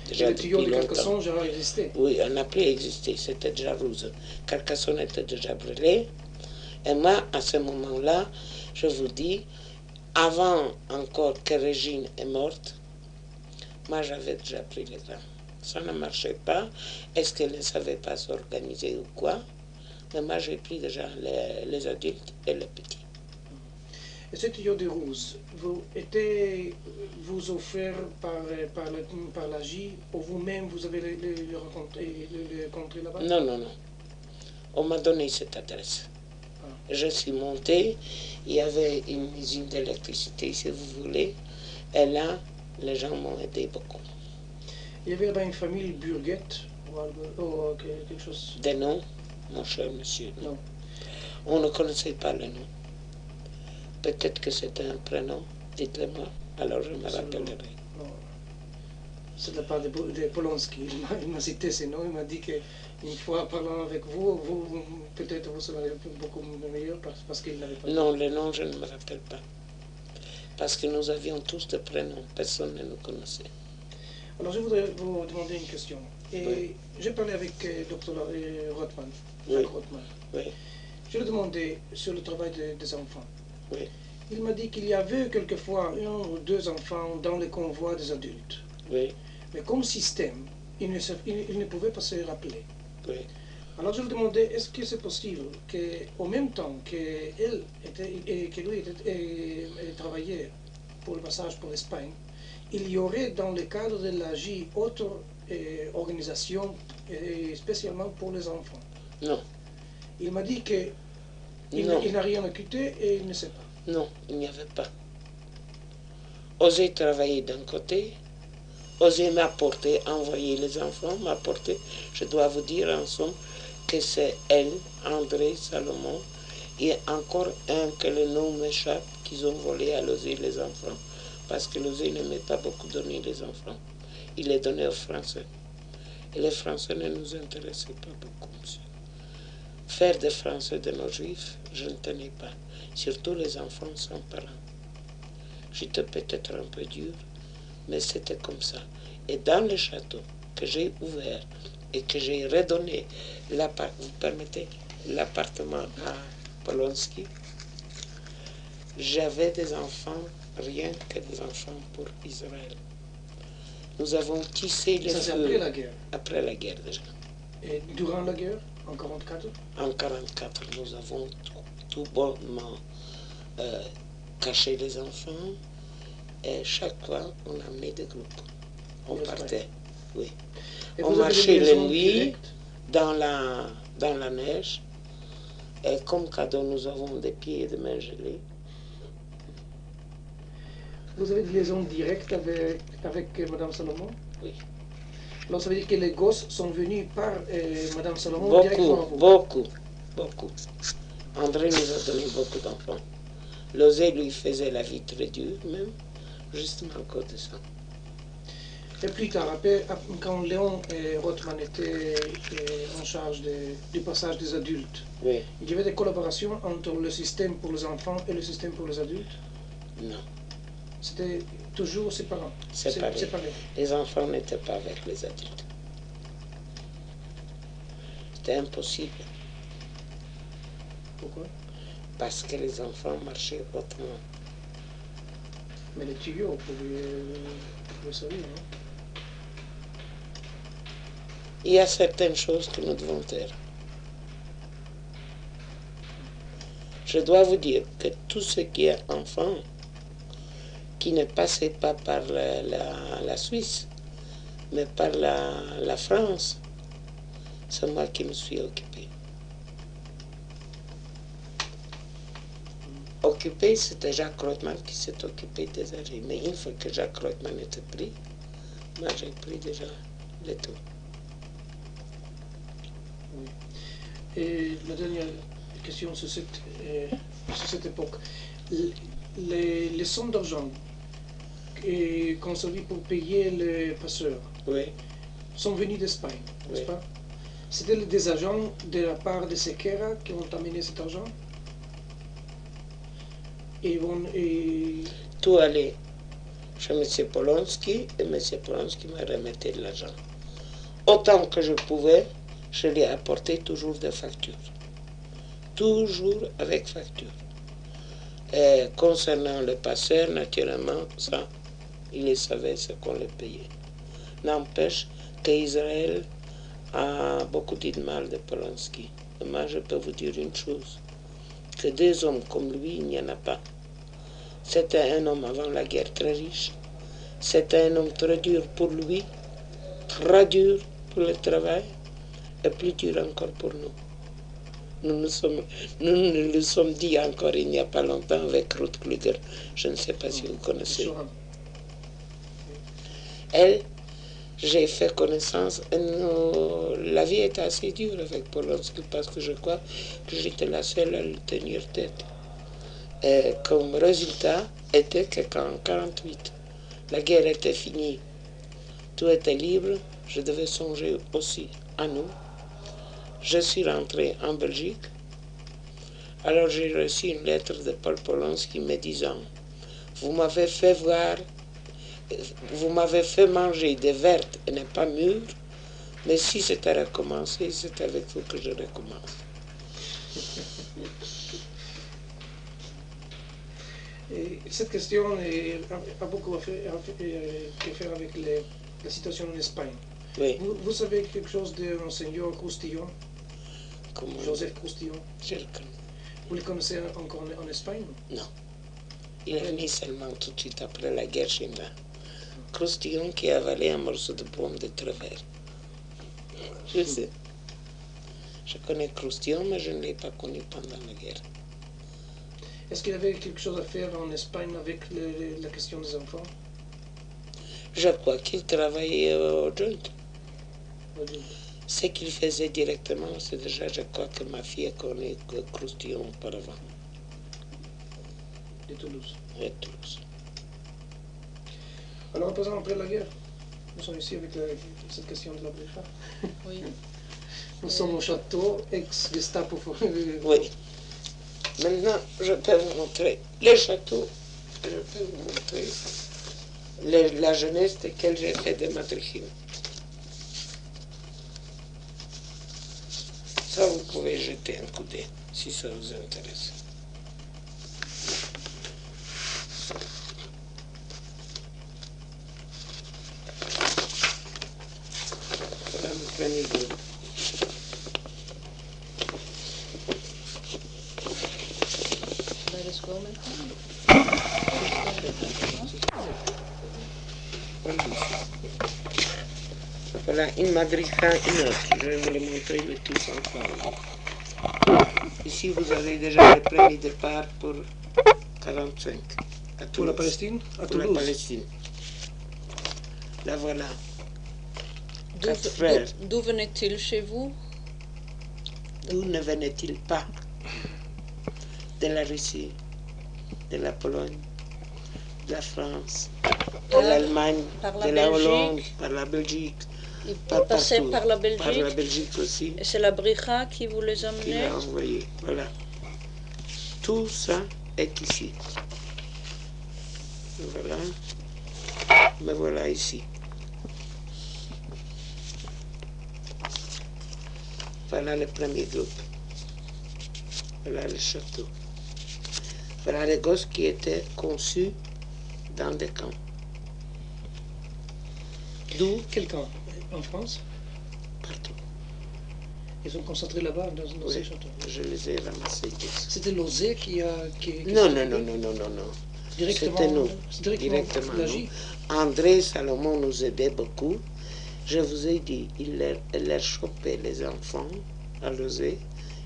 Déjà le tuyau de Carcassonne déjà existait? Oui, on n'a plus existé, c'était déjà rouge. Carcassonne était déjà brûlé. Et moi, à ce moment-là, je vous dis, avant encore que Régine est morte, moi j'avais déjà pris les grands. Ça ne marchait pas. Est-ce qu'elle ne savait pas s'organiser ou quoi? Mais moi j'ai pris déjà les adultes et les petits. Et ce tuyau de rose, vous offert par la J ou vous-même vous avez le rencontré là-bas? Non, non, non. On m'a donné cette adresse. Je suis monté, il y avait une usine d'électricité, si vous voulez, et là, les gens m'ont aidé beaucoup. Il y avait là-bas une famille Burguette ou quelque chose? Des noms, mon cher monsieur? Non. On ne connaissait pas le nom. Peut-être que c'était un prénom, dites-le-moi, alors je me rappellerai. Non. C'est de la part de Polonsky. Il m'a cité ces noms, il m'a dit qu'une fois parlant avec vous, peut-être vous serez beaucoup meilleur parce qu'il n'avait pas... Non, les noms, je ne me rappelle pas. Parce que nous avions tous des prénoms, personne ne nous connaissait. Alors je voudrais vous demander une question. Oui. J'ai parlé avec Dr Rothman, Oui. Jacques Rothman. Oui. Je lui ai demandé sur le travail des enfants. Oui. Il m'a dit qu'il y avait quelquefois 1 ou 2 enfants dans les convois des adultes. Oui. Mais comme système, il ne pouvait pas se rappeler. Oui. Alors je lui demandais, est-ce que c'est possible qu'au même temps que lui travaillait pour le passage pour l'Espagne, il y aurait dans le cadre de la J autre organisation spécialement pour les enfants? Non. Il m'a dit qu'il n'a rien écouté et il ne sait pas. Non, il n'y avait pas. Oser travailler d'un côté, oser m'apporter, envoyer les enfants, m'apporter. Je dois vous dire en somme que c'est elle, André, Salomon, et encore un que le nom m'échappe, qu'ils ont volé à l'Osé les enfants. Parce que l'Osé n'aimait pas beaucoup donner les enfants. Il les donnait aux Français. Et les Français ne nous intéressaient pas beaucoup, monsieur. Faire des Français de nos Juifs, je ne tenais pas. Surtout les enfants sans parents. J'étais peut-être un peu dur, mais c'était comme ça. Et dans le château que j'ai ouvert et que j'ai redonné, vous permettez, l'appartement à Polonsky, j'avais des enfants, rien que des enfants pour Israël. Nous avons tissé les feux. Ça c'est après la guerre? Après la guerre déjà. Et durant la guerre, en 1944? En 1944, nous avons tout bonnement caché les enfants et chaque fois on amenait des groupes. On partait, oui. Et on marchait les nuits dans la neige et comme cadeau nous avons des pieds et des mains gelés. Vous avez des liaisons directes avec Mme Salomon? Oui. Alors ça veut dire que les gosses sont venus par Mme Salomon directement à vous? Beaucoup. André nous a donné beaucoup d'enfants. Losé lui faisait la vie très dure même, justement à cause de ça. Et plus tard, après, quand Léon Rothman était en charge du passage des adultes, oui. Il y avait des collaborations entre le système pour les enfants et le système pour les adultes? Non. C'était toujours séparé? Séparé. Les enfants n'étaient pas avec les adultes. C'était impossible. Pourquoi? Parce que les enfants marchaient autrement. Mais les tuyaux, vous savez, non? il y a certaines choses que nous devons faire. Je dois vous dire que tout ce qui est enfant, qui ne passait pas par la Suisse, mais par la France, c'est moi qui me suis occupé. Occupé, c'était Jacques Reutemann qui s'est occupé des âgés. Mais une fois que Jacques Reutemann était pris, moi j'ai pris déjà le tout. Oui. Et la dernière question sur cette époque. Les sommes d'argent qu'on servi pour payer les passeurs Oui. sont venus d'Espagne, n'est-ce Oui. pas? C'était des agents de la part de Sequeira qui ont amené cet argent? Et Tout allait chez M. Polonsky et M. Polonsky me remettait de l'argent. Autant que je pouvais, je lui apportais toujours des factures. Toujours avec facture. Et concernant le passeur, naturellement, ça, il le savait ce qu'on le payait. N'empêche qu'Israël a beaucoup dit de mal de Polonsky. Et moi, je peux vous dire une chose, que des hommes comme lui, il n'y en a pas. C'était un homme avant la guerre très riche. C'était un homme très dur pour lui, très dur pour le travail, et plus dur encore pour nous. Nous nous le sommes dit encore il n'y a pas longtemps avec Ruth Kluger. Je ne sais pas si vous connaissez. Elle, j'ai fait connaissance. La vie était assez dure avec Polonsky parce que je crois que j'étais la seule à lui tenir tête. Et comme résultat était qu'en 1948, la guerre était finie, tout était libre, je devais songer aussi à nous. Je suis rentré en Belgique. Alors j'ai reçu une lettre de Paul Polonsky me disant « Vous m'avez fait voir, vous m'avez fait manger des vertes et n'est pas mûres, mais si c'était recommencé, c'est avec vous que je recommence. » Et cette question a beaucoup à faire avec la situation en Espagne. Oui. Vous savez quelque chose de Monseigneur Crustillon, Comment? Joseph Crustillon? Je le connais. Vous le connaissez encore en Espagne? Non. Il est venu seulement tout de suite après la guerre chez moi. Crustillon qui a avalé un morceau de pomme de travers. Je sais. Je connais Crustillon, mais je ne l'ai pas connu pendant la guerre. Est-ce qu'il y avait quelque chose à faire en Espagne avec la question des enfants? Je crois qu'il travaillait au joint. Ce qu'il faisait directement, c'est déjà, je crois que ma fille connaît Crustillon auparavant. De Toulouse. De Toulouse. Alors, à présent, après la guerre, nous sommes ici avec cette question de la Brecha. Oui. Nous sommes au château, ex-Gestapo. Oui. Maintenant, je peux vous montrer les châteaux. Je peux vous montrer la jeunesse de quel j'ai fait de Madrichine. Ça, vous pouvez jeter un coup d'œil, si ça vous intéresse. Voilà le premier groupe. Let us go maintenant. Voilà une madricha, une autre. Je vais vous le montrer le tout ensemble. Ici, vous avez déjà le premier départ pour 45. À Pour la Palestine? À pour la Toulouse. Palestine. Là, voilà. D'où Quatre frères. d'où venait-il chez vous? D'où ne venait-il pas? De la Russie, de la Pologne, de la France, de l'Allemagne, par la de la Belgique. Hollande, par la Belgique. Ils Pas passaient partout. par la Par la Belgique. Belgique aussi, Et c'est la Bricha qui vous les qui amenait? l'a envoyé. Voilà. Tout ça est ici. Voilà. Me voilà ici. Voilà le premier groupe. Voilà le château. Voilà les gosses qui étaient conçus dans des camps. D'où Quel camp? En France? partout. Ils sont concentrés là-bas dans ces châteaux. Je les ai ramassés tous. C'était l'OSE qui Non. Directement, C'était nous. Directement l'AGI. André Salomon nous aidait beaucoup. Je vous ai dit, il leur chopait les enfants à l'OSE.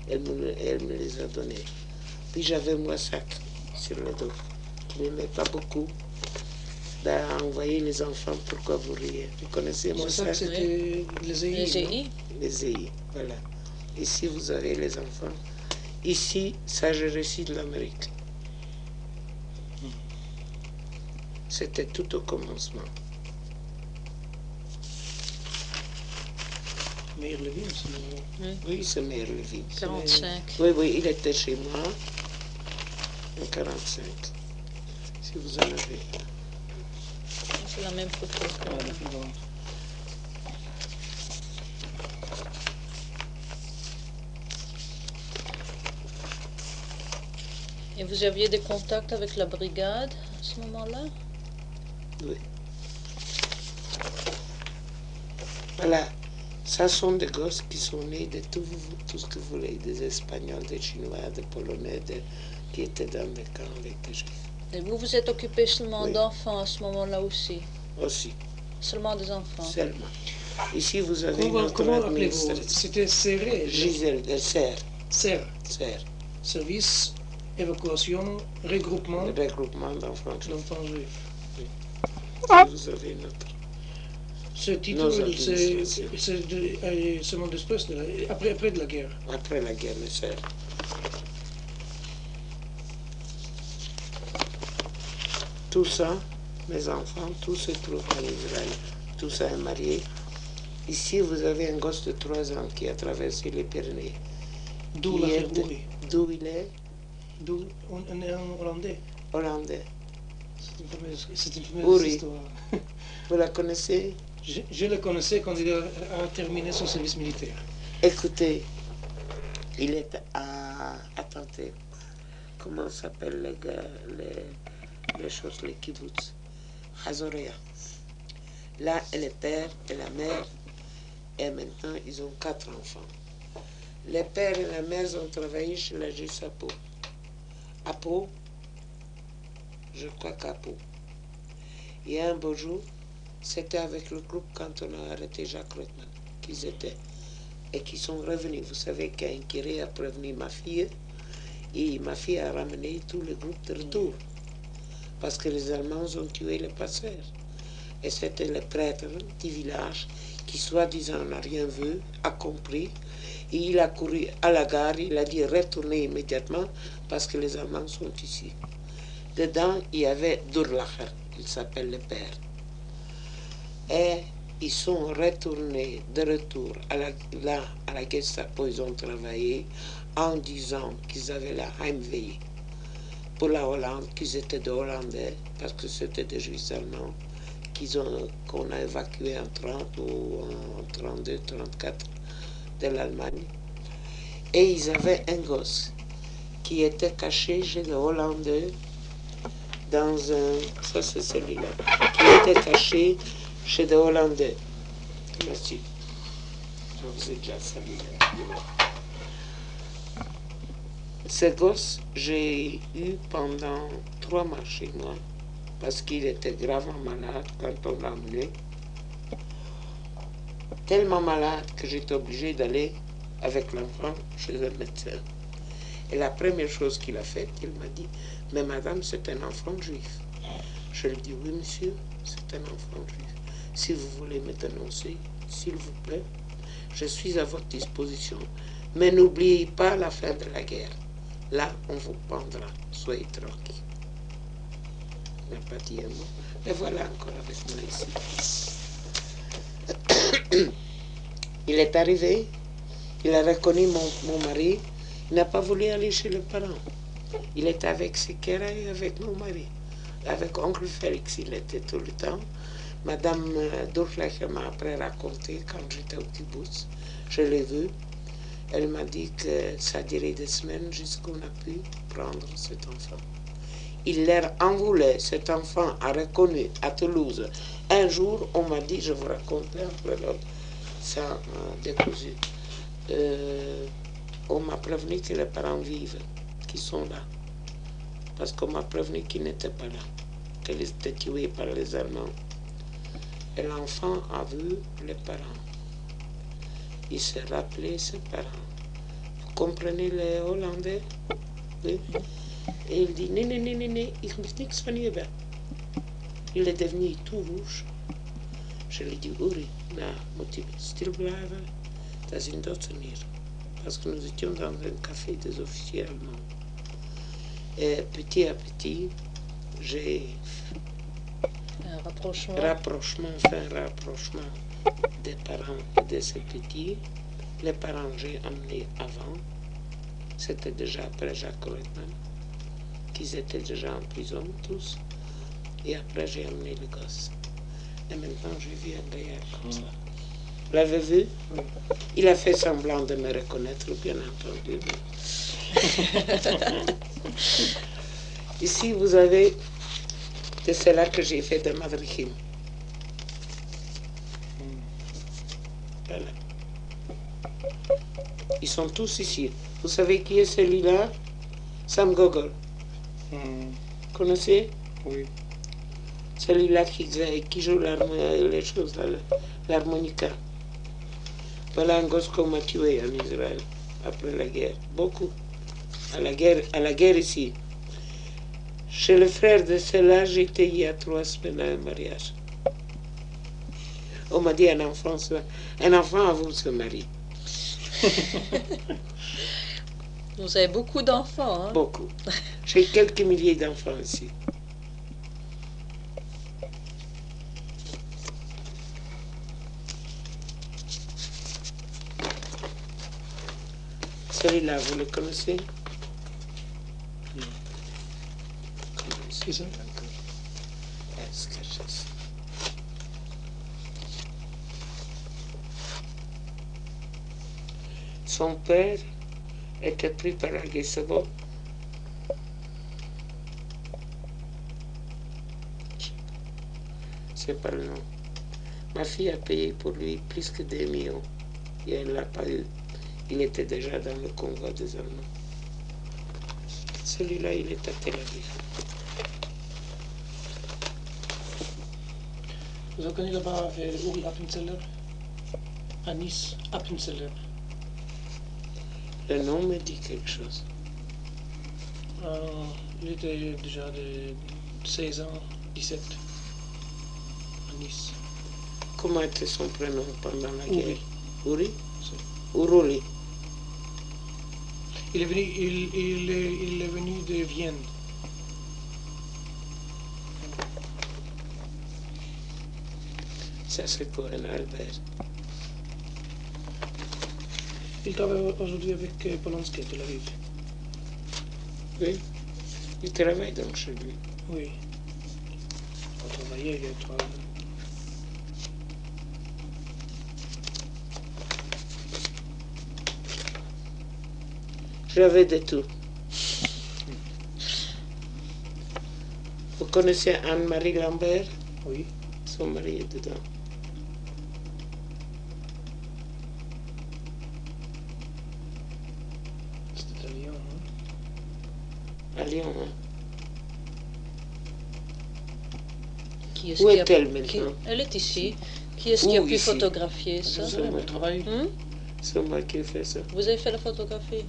Elle me les a donnés. Puis j'avais moi sac sur le dos, qui ne met pas beaucoup d'envoyer les enfants. Pourquoi vous riez? Vous connaissez mon sac? C'était les EI. Les EI. Les EI, voilà. Ici, vous avez les enfants. Ici, ça, j'ai reçu de l'Amérique. C'était tout au commencement. Meir Levin, Oui, c'est Meir Levin. 45. Oui, il était chez moi en 45. Si vous en avez. C'est la même photo. Et vous aviez des contacts avec la brigade à ce moment-là? Oui. Voilà. Ça sont des gosses qui sont nés de tout ce que vous voulez, des Espagnols, des Chinois, des Polonais, qui étaient dans des camps avec des Juifs. Et vous vous êtes occupé seulement Oui. d'enfants à ce moment-là aussi? Aussi, Seulement des enfants? seulement. Ici, vous avez Comment appelez-vous? C'était serré. Gisèle, Serre. Serre. Service, évacuation, regroupement Le regroupement d'enfants juifs. d'enfants juifs. Si vous avez notre... Ce titre, c'est seulement d'espèce, après de la guerre. Après la guerre, mes sœurs. Tout ça, mes enfants, tout se trouve en Israël. Tout ça est marié. Ici, vous avez un gosse de 3 ans qui a traversé les Pyrénées. D'où l'affaire Bourri. D'où il est? D'où on est en hollandais. Hollandais. C'est une fameuse Bourri. histoire. Vous la connaissez? Je le connaissais quand il a terminé son service militaire. Écoutez, il est à... Attendez, comment s'appellent les gars, les choses, les kibbutz? Hazorea. Là, et le père et la mère, et maintenant, ils ont 4 enfants. Les pères et la mère ont travaillé chez la justice à Pau. À Pau, je crois qu'à Pau. Il y a un beau jour, c'était avec le groupe quand on a arrêté Jacques Rothman, qu'ils étaient, et qui sont revenus. Vous savez qu'un curé a prévenu ma fille, et ma fille a ramené tout le groupe de retour, parce que les Allemands ont tué le pasteur. Et c'était le prêtre du village qui, soi-disant, n'a rien vu, a compris, et il a couru à la gare, il a dit retournez immédiatement, parce que les Allemands sont ici. Dedans, il y avait Durlacher, il s'appelle le père. Et ils sont retournés de retour à la Gestapo, ils ont travaillé en disant qu'ils avaient la Heimweh pour la Hollande, qu'ils étaient des Hollandais, parce que c'était des Juifs allemands, qu'on a évacués en 30 ou en 32, 34 de l'Allemagne. Et ils avaient un gosse qui était caché chez les Hollandais dans un... Ça, c'est celui-là. Qui était caché chez des Hollandais. Merci. Je vous ai déjà salué. Ce gosse, j'ai eu pendant 3 mois chez moi, parce qu'il était gravement malade quand on l'a emmené. Tellement malade que j'étais obligée d'aller avec l'enfant chez un médecin. Et la première chose qu'il a faite, il m'a dit, mais madame, c'est un enfant juif. Je lui ai dit, oui monsieur, c'est un enfant juif. Si vous voulez me dénoncer, s'il vous plaît, je suis à votre disposition. Mais n'oubliez pas la fin de la guerre. Là, on vous pendra. Soyez tranquille. Il n'a pas dit un mot. Et voilà encore avec moi ici. Il est arrivé, il a reconnu mon mari, il n'a pas voulu aller chez les parents. Il était avec Sekera et avec mon mari. Avec oncle Félix, il était tout le temps. Madame Durlacher m'a après raconté quand j'étais au kibbutz. Je l'ai vue. Elle m'a dit que ça dirait des semaines jusqu'on a pu prendre cet enfant. Il leur en voulait. Cet enfant a reconnu à Toulouse. Un jour, on m'a dit, je vous raconte un peu l'autre, ça décousu. On m'a prévenu que les parents vivent, qui sont là. Parce qu'on m'a prévenu qu'ils n'étaient pas là, qu'ils étaient tués par les Allemands. Et l'enfant a vu les parents. Il s'est rappelé ses parents. Vous comprenez les Hollandais? Oui. Et il dit, nee, ich muss nichts von ihr. Il est devenu tout rouge. Je lui ai dit, Uri, na, moet je stil blijven. Dat is in Dotsenir. Parce que nous étions dans un café des officiers allemands. Et petit à petit, j'ai Un rapprochement. fait un rapprochement des parents et de ces petits. Les parents, j'ai amené avant. C'était déjà après Jacques Reutemann, qu'ils étaient déjà en prison tous. Et après, j'ai amené le gosse. Et maintenant, j'ai vu un gaillard comme ça. Vous l'avez vu? Oui. Il a fait semblant de me reconnaître, bien entendu. Ici, vous avez de cela que j'ai fait de Madrichim. Voilà. Ils sont tous ici. Vous savez qui est celui-là? Sam Gogol. Connaissez? Oui. Celui-là qui joue les choses, l'harmonica. Voilà un gosse qu'on m'a tué en Israël après la guerre. Beaucoup. À la guerre ici. Chez le frère de cela, j'étais il y a 3 semaines à un mariage. On m'a dit un enfant avant se marie. Vous avez beaucoup d'enfants, hein? Beaucoup. J'ai quelques milliers d'enfants ici. Celui-là, vous le connaissez? Non. C'est ça? Est-ce que je sais? Son père était pris par la Gestapo. C'est pas le nom. Ma fille a payé pour lui plus que 2 millions. Et elle ne l'a pas eu. Il était déjà dans le convoi des Allemands. Celui-là, il est à Tel Aviv. Vous avez connu là-bas Uri Appenzeller? À Nice, Appenzeller. Le nom me dit quelque chose. Il était déjà de 16 ans, 17, à Nice. Comment était son prénom pendant la guerre? Uri? C'est- Uruli. Il est venu de Vienne. Ça, c'est Cohen Albert. Il travaille aujourd'hui avec Polanski à Tel Aviv. Oui. Il travaille donc chez lui. Oui. Il a travaillé il y a 3 ans. J'avais de tout. Vous connaissez Anne-Marie Lambert? Oui. Son mari est dedans. C'était à Lyon, hein? À Lyon, hein? Qui est-ce Où qui a- est-elle qui- maintenant? Elle est ici. Qui est-ce qui a Où pu ici? photographier ça? Elle travaille. C'est moi qui ai fait ça. Vous avez fait la photographie?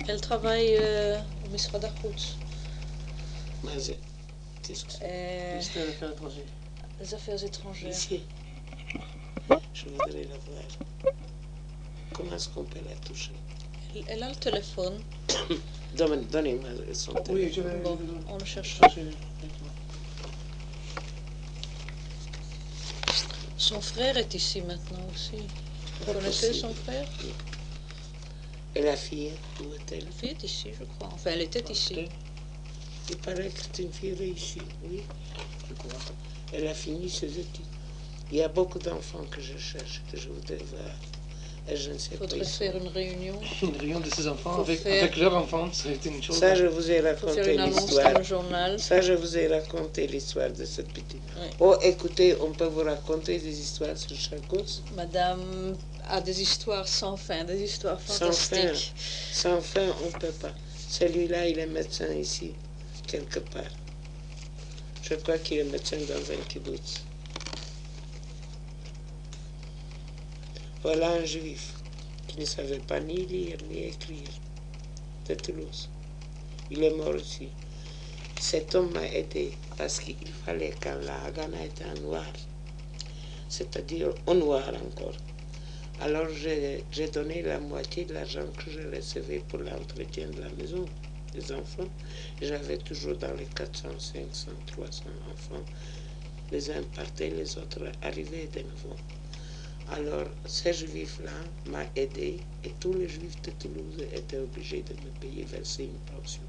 Elle travaille au Misrad HaChutz. Mais qu'est-ce que c'est? Ministère des Affaires étrangères. Les affaires étrangères. Ici. Je voudrais la voir. Comment est-ce qu'on peut la toucher? Elle a le téléphone. Donnez-moi son téléphone. Oui, je vais Bon, on le cherche. chercher. Son frère est ici maintenant aussi. Vous connaissez son frère? Et la fille, où est-elle? La fille est ici, je crois. Enfin, elle était ici. Il paraît que c'est une fille réussie, oui. Je crois. Elle a fini ses études. Il y a beaucoup d'enfants que je cherche, que je voudrais voir. je ne sais Il pas. faudrait faire une réunion. Une réunion de ces enfants Faut avec, faire- avec leurs enfants, c'est une chose. Ça, je vous ai Il faut faire raconté une annonce l'histoire. dans le journal. Ça, je vous ai raconté l'histoire de cette petite. Oui. Oh, écoutez, on peut vous raconter des histoires sur Charcos? Madame a des histoires sans fin, des histoires Sans fin. fantastiques. Sans fin, on ne peut pas. Celui-là, il est médecin ici, quelque part. Je crois qu'il est médecin dans un kibbutz. Voilà un juif qui ne savait pas ni lire ni écrire, de Toulouse. Il est mort aussi. Cet homme m'a aidé parce qu'il fallait, quand la Haganah était en noir, c'est-à-dire en noir encore. Alors j'ai donné la moitié de l'argent que je recevais pour l'entretien de la maison des enfants. J'avais toujours dans les 400, 500, 300 enfants. Les uns partaient, les autres arrivaient de nouveau. Alors, ce juif-là m'a aidé et tous les juifs de Toulouse étaient obligés de me payer, verser une pension.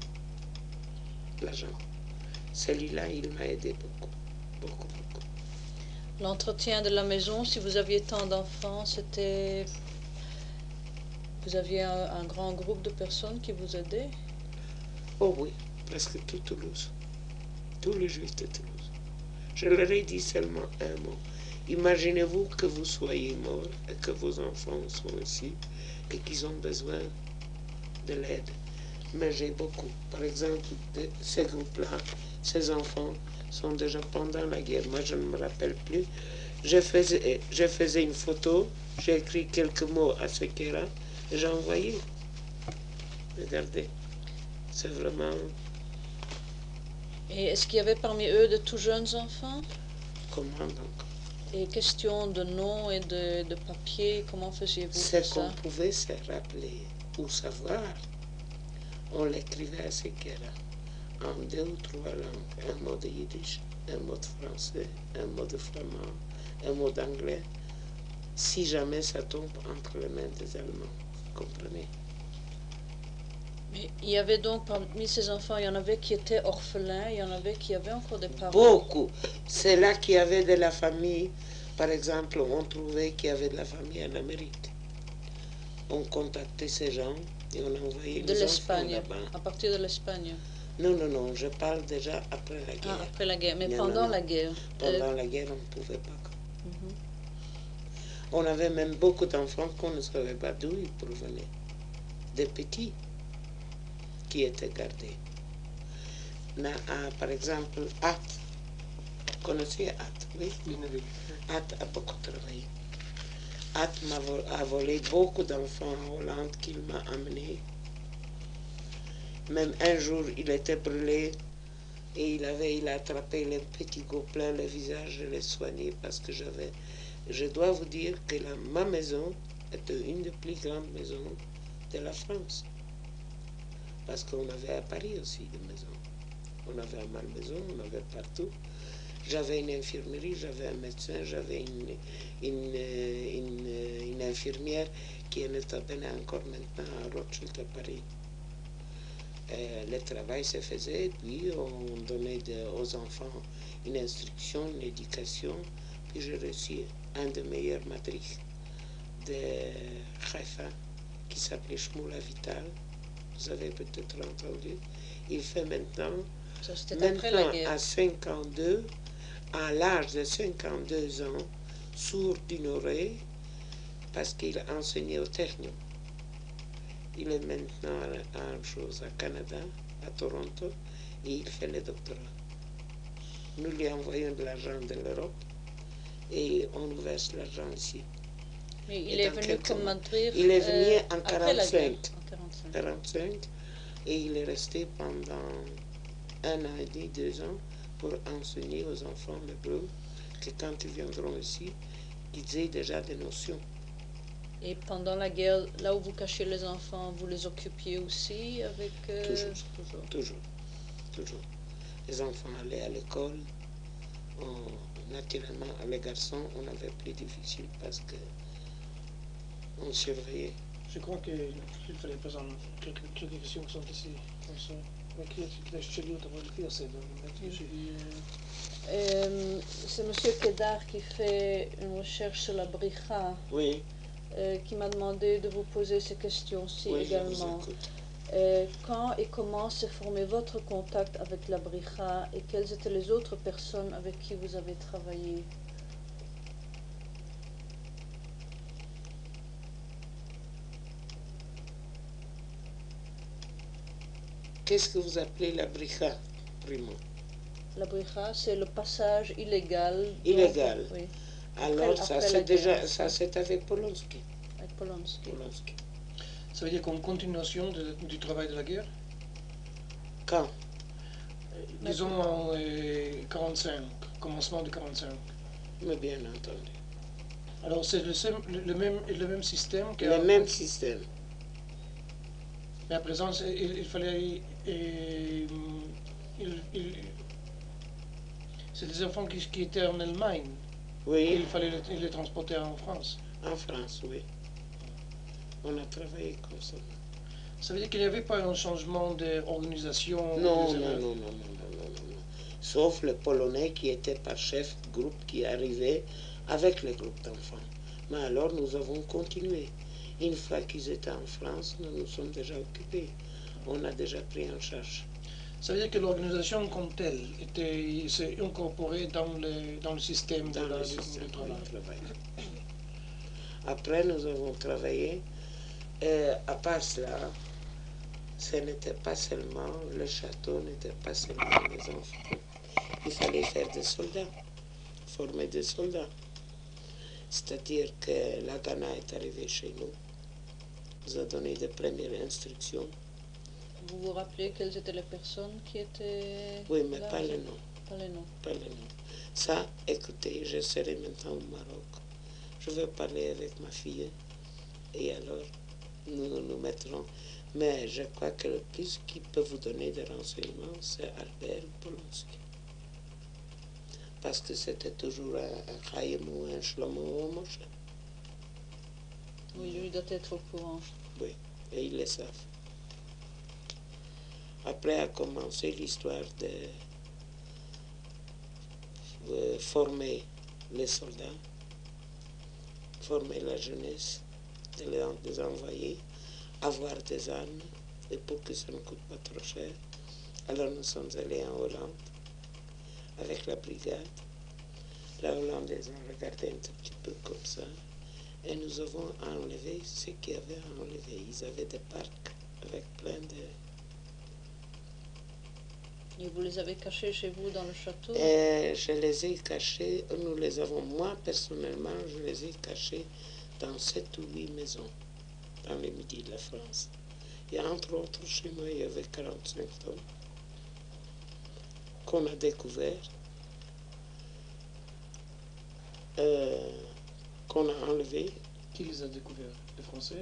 L'argent. Celui-là, il m'a aidé beaucoup, beaucoup, beaucoup. L'entretien de la maison, si vous aviez tant d'enfants, c'était... Vous aviez un grand groupe de personnes qui vous aidaient? Oh oui, presque tout Toulouse. Tous les juifs de Toulouse. Je leur ai dit seulement un mot. Imaginez-vous que vous soyez mort et que vos enfants sont ici et qu'ils ont besoin de l'aide. Mais j'ai beaucoup. Par exemple, de ces groupes-là, ces enfants sont déjà pendant la guerre. Moi, je ne me rappelle plus. Je faisais une photo, j'ai écrit quelques mots à ce qu'elle et j'ai envoyé. Regardez, c'est vraiment... Et est-ce qu'il y avait parmi eux de tout jeunes enfants? Comment donc? Et question de nom et de papier, comment faisiez-vous Ce tout qu'on ça? pouvait se rappeler ou savoir, on l'écrivait à ce qu'elle en 2 ou 3 langues. Un mot de yiddish, un mot de français, un mot de flamand, un mot d'anglais. Si jamais ça tombe entre les mains des Allemands, vous comprenez? Mais il y avait donc parmi ces enfants, il y en avait qui étaient orphelins, il y en avait qui avaient encore des parents. Beaucoup. C'est là qu'il y avait de la famille. Par exemple, on trouvait qu'il y avait de la famille en Amérique. On contactait ces gens et on envoyait De les enfants l'Espagne, là-bas. à partir de l'Espagne. Non, non, non, je parle déjà après la guerre. Ah, après la guerre, mais Non, pendant non, non. la guerre. Pendant la guerre, on ne pouvait pas. Mhm. On avait même beaucoup d'enfants qu'on ne savait pas d'où ils provenaient. Des petits qui étaient gardés. Par exemple, At. Vous connaissez At, oui? At a beaucoup travaillé. At a volé beaucoup d'enfants en Hollande qu'il m'a amené. Même un jour, il était brûlé et il a attrapé les petits gobelins, le visage, je l'ai soigné parce que je dois vous dire que ma maison était une des plus grandes maisons de la France. Parce qu'on avait à Paris aussi des maisons. On avait à Malmaison, on avait partout. J'avais une infirmerie, j'avais un médecin, j'avais une infirmière qui est établie encore maintenant à Rothschild à Paris. Le travail se faisait, puis on donnait aux enfants une instruction, une éducation. Puis j'ai reçu un des meilleurs matrices de Haïfa qui s'appelait Shmuel Avital. Vous avez peut-être entendu. Il fait maintenant à 52, à l'âge de 52 ans, sourd d'une oreille, parce qu'il a enseigné au Technion. Il est maintenant à Canada, à Toronto, et il fait le doctorat. Nous lui envoyons de l'argent de l'Europe et on nous verse l'argent ici. Mais il est venu comme maître. Il est venu en 45. Et il est resté pendant 1 an et demi, 2 ans pour enseigner aux enfants l'hébreu que quand ils viendront ici, ils aient déjà des notions. Et pendant la guerre, là où vous cachez les enfants, vous les occupiez aussi avec... Toujours. Les enfants allaient à l'école. Naturellement, les garçons, on avait plus difficile parce que on surveillait. Je crois qu'il fallait présenter quelques questions qui sont ici. C'est M. Kedar qui fait une recherche sur la bricha. Oui. qui m'a demandé de vous poser ces questions-ci Oui, également. je vous écoute. Quand et comment s'est formé votre contact avec la Brija et quelles étaient les autres personnes avec qui vous avez travaillé? Qu'est-ce que vous appelez la brija, primo? La Brija, c'est le passage illégal. Illégal. Oui, Alors, ça après c'est la déjà, guerre, ça c'est avec Polonsky. avec Polonsky. Polonsky. Ça veut dire qu'en continuation du travail de la guerre, Quand? disons en 45, commencement de 45. Mais bien entendu. Alors c'est le même système que... Le même système. Mais à présent, il fallait... c'est des enfants qui étaient en Allemagne. Oui. Il fallait les transporter en France. En France, oui. On a travaillé comme ça. Ça veut dire qu'il n'y avait pas un changement d'organisation? Non, non, non, non, non, non, non, non. Sauf le Polonais qui était par chef de groupe qui arrivait avec le groupe d'enfants. Mais alors nous avons continué. Une fois qu'ils étaient en France, nous nous sommes déjà occupés. On a déjà pris en charge. Ça veut dire que l'organisation comme telle s'est incorporée dans le système Dans le du système de travail. travail. Après, nous avons travaillé. À part cela, ce n'était pas seulement le château, n'était pas seulement les enfants. Il fallait faire des soldats, former des soldats. C'est-à-dire que la Ghana est arrivée chez nous, nous a donné des premières instructions. Vous vous rappelez quelles étaient les personnes qui étaient Oui, mais là? pas les noms. Pas les noms. Pas les noms. Ça, écoutez, je serai maintenant au Maroc. Je vais parler avec ma fille et alors nous nous mettrons. Mais je crois que le plus qui peut vous donner des renseignements, c'est Albert Polonsky. Parce que c'était toujours un Chaim ou un Shlomo ou un Moshe. Oui, lui doit être au courant. Oui, et ils le savent. Après a commencé l'histoire de former les soldats, former la jeunesse, de les envoyer, avoir des armes, et pour que ça ne coûte pas trop cher. Alors nous sommes allés en Hollande avec la brigade. La Hollandaise a regardé un tout petit peu comme ça, et nous avons enlevé ce qu'ils avaient enlevé. Ils avaient des parcs avec plein de... Et vous les avez cachés chez vous dans le château? Et je les ai cachés, nous les avons, moi personnellement, je les ai cachés dans 7 ou 8 maisons, dans le midi de la France. Il y a entre autres chez moi, il y avait 45 tonnes qu'on a découvert, qu'on a enlevé. Qui les a découverts? Les Français?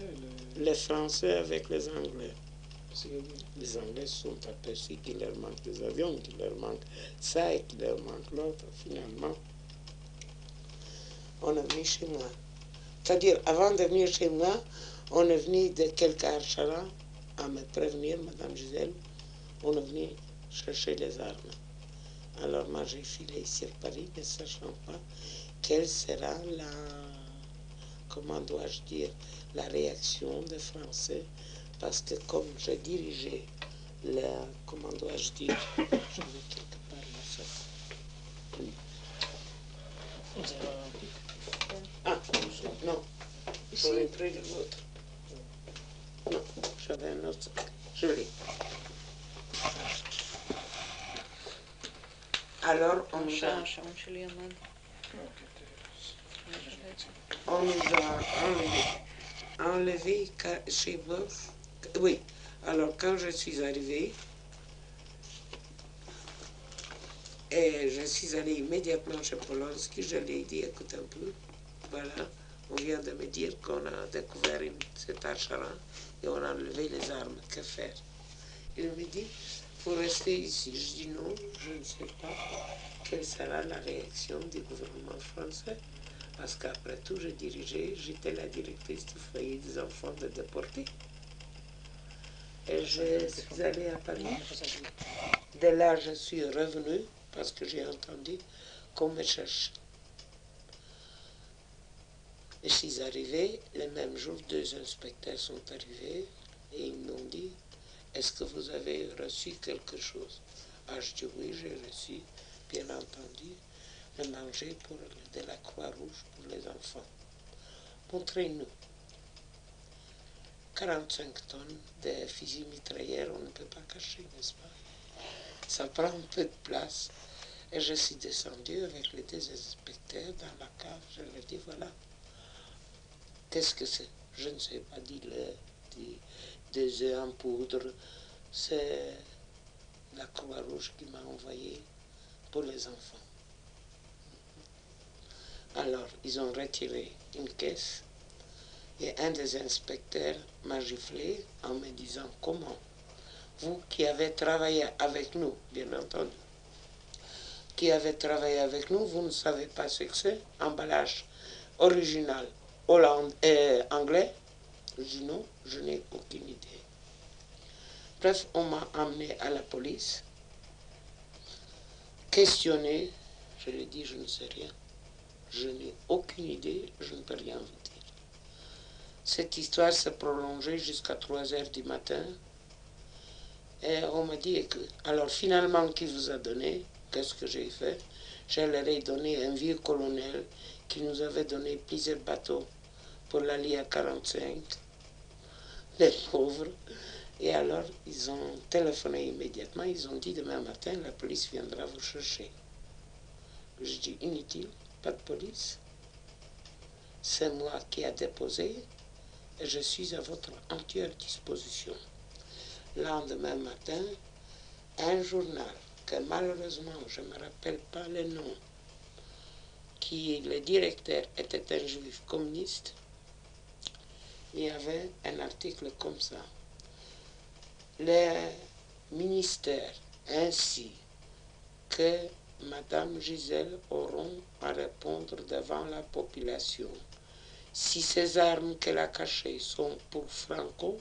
Les Français avec les Anglais. C'est- Les Anglais sont aperçus qu'il leur manque des avions, qu'il leur manque ça et qu'il leur manque l'autre. Finalement, on est venu chez moi. C'est-à-dire, avant de venir chez moi, on est venu de quelques Archara à me prévenir, Madame Gisèle, on est venu chercher les armes. Alors moi, j'ai filé sur Paris, ne sachant pas quelle sera la, comment dois-je dire, la réaction des Français, parce que comme je dirigeais la, comment dois-je dire, je vais quelque part la faire. Vous avez un pic? Ah, non, j'aurais pris le vôtre. Non, j'avais un autre. Je l'ai. Alors, on nous a enlevé chez moi. Oui, alors quand je suis arrivée, et je suis allée immédiatement chez Polonsky, je lui ai dit, écoute un peu, voilà, on vient de me dire qu'on a découvert cet Archara et on a enlevé les armes, que faire? Il me dit, il faut rester ici. Je dis non, je ne sais pas quelle sera la réaction du gouvernement français, parce qu'après tout, j'étais la directrice du foyer des enfants de déportés. Et je suis allée à Paris. De là, je suis revenue, parce que j'ai entendu qu'on me cherche. Je suis arrivé, le même jour, 2 inspecteurs sont arrivés et ils m'ont dit, est-ce que vous avez reçu quelque chose? Ah, je dis oui, j'ai reçu, bien entendu, le manger de la Croix-Rouge pour les enfants. Montrez-nous. 45 tonnes de fusils mitrailleurs, on ne peut pas cacher, n'est-ce pas? Ça prend un peu de place. Et je suis descendu avec les 2 inspecteurs dans la cave. Je leur ai dit, voilà, qu'est-ce que c'est? Je ne sais pas, des œufs en poudre. C'est la Croix-Rouge qui m'a envoyé pour les enfants. Alors, ils ont retiré une caisse et un des inspecteurs m'a giflé en me disant, comment? Vous qui avez travaillé avec nous, bien entendu, qui avez travaillé avec nous, vous ne savez pas ce que c'est? Emballage original anglais? Je dis non, je n'ai aucune idée. Bref, on m'a amené à la police, questionné, je lui ai dit, je ne sais rien. Je n'ai aucune idée, je ne peux rien vous dire. Cette histoire s'est prolongée jusqu'à 3 heures du matin. Et on m'a dit, écoute, alors finalement, qui vous a donné? Qu'est-ce que j'ai fait? Je leur ai donné un vieux colonel qui nous avait donné plusieurs bateaux pour l'aller à 45, les pauvres. Et alors, ils ont téléphoné immédiatement, ils ont dit, demain matin, la police viendra vous chercher. Je dis, inutile, pas de police. C'est moi qui ai déposé et je suis à votre entière disposition. Le lendemain matin, un journal que malheureusement, je ne me rappelle pas le nom, qui le directeur était un juif communiste, il y avait un article comme ça. Le ministère ainsi que Madame Gisèle auront à répondre devant la population si ces armes qu'elle a cachées sont pour Franco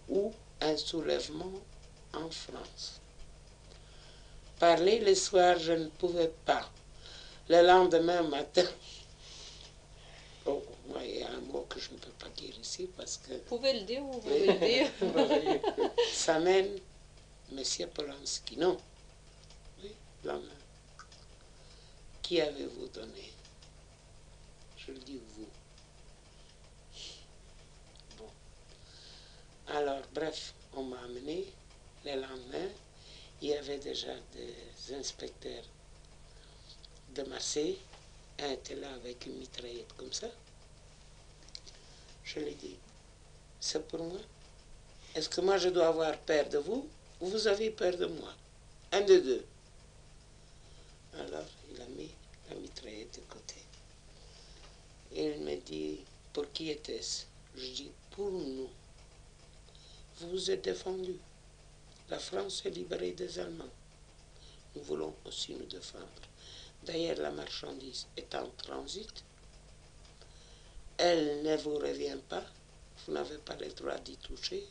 ou un soulèvement en France. Parler le soir, je ne pouvais pas. Le lendemain matin, oh, moi, il y a un mot que je ne peux pas dire ici parce que... Vous pouvez le dire, vous pouvez le dire. Ça mène M. Polanski. Non. Oui, l'homme. Qui avez-vous donné? Je le dis vous. Bon. Alors, bref, on m'a amené. Le lendemain, il y avait déjà des inspecteurs de Marseille. Un était là avec une mitraillette comme ça. Je lui ai dit, c'est pour moi. Est-ce que moi je dois avoir peur de vous ou vous avez peur de moi? Un des deux. Alors, il a mis la mitraillette de côté. Et il me dit, pour qui était-ce? Je dis, pour nous. Vous vous êtes défendus. La France est libérée des Allemands. Nous voulons aussi nous défendre. D'ailleurs, la marchandise est en transit. Elle ne vous revient pas. Vous n'avez pas le droit d'y toucher.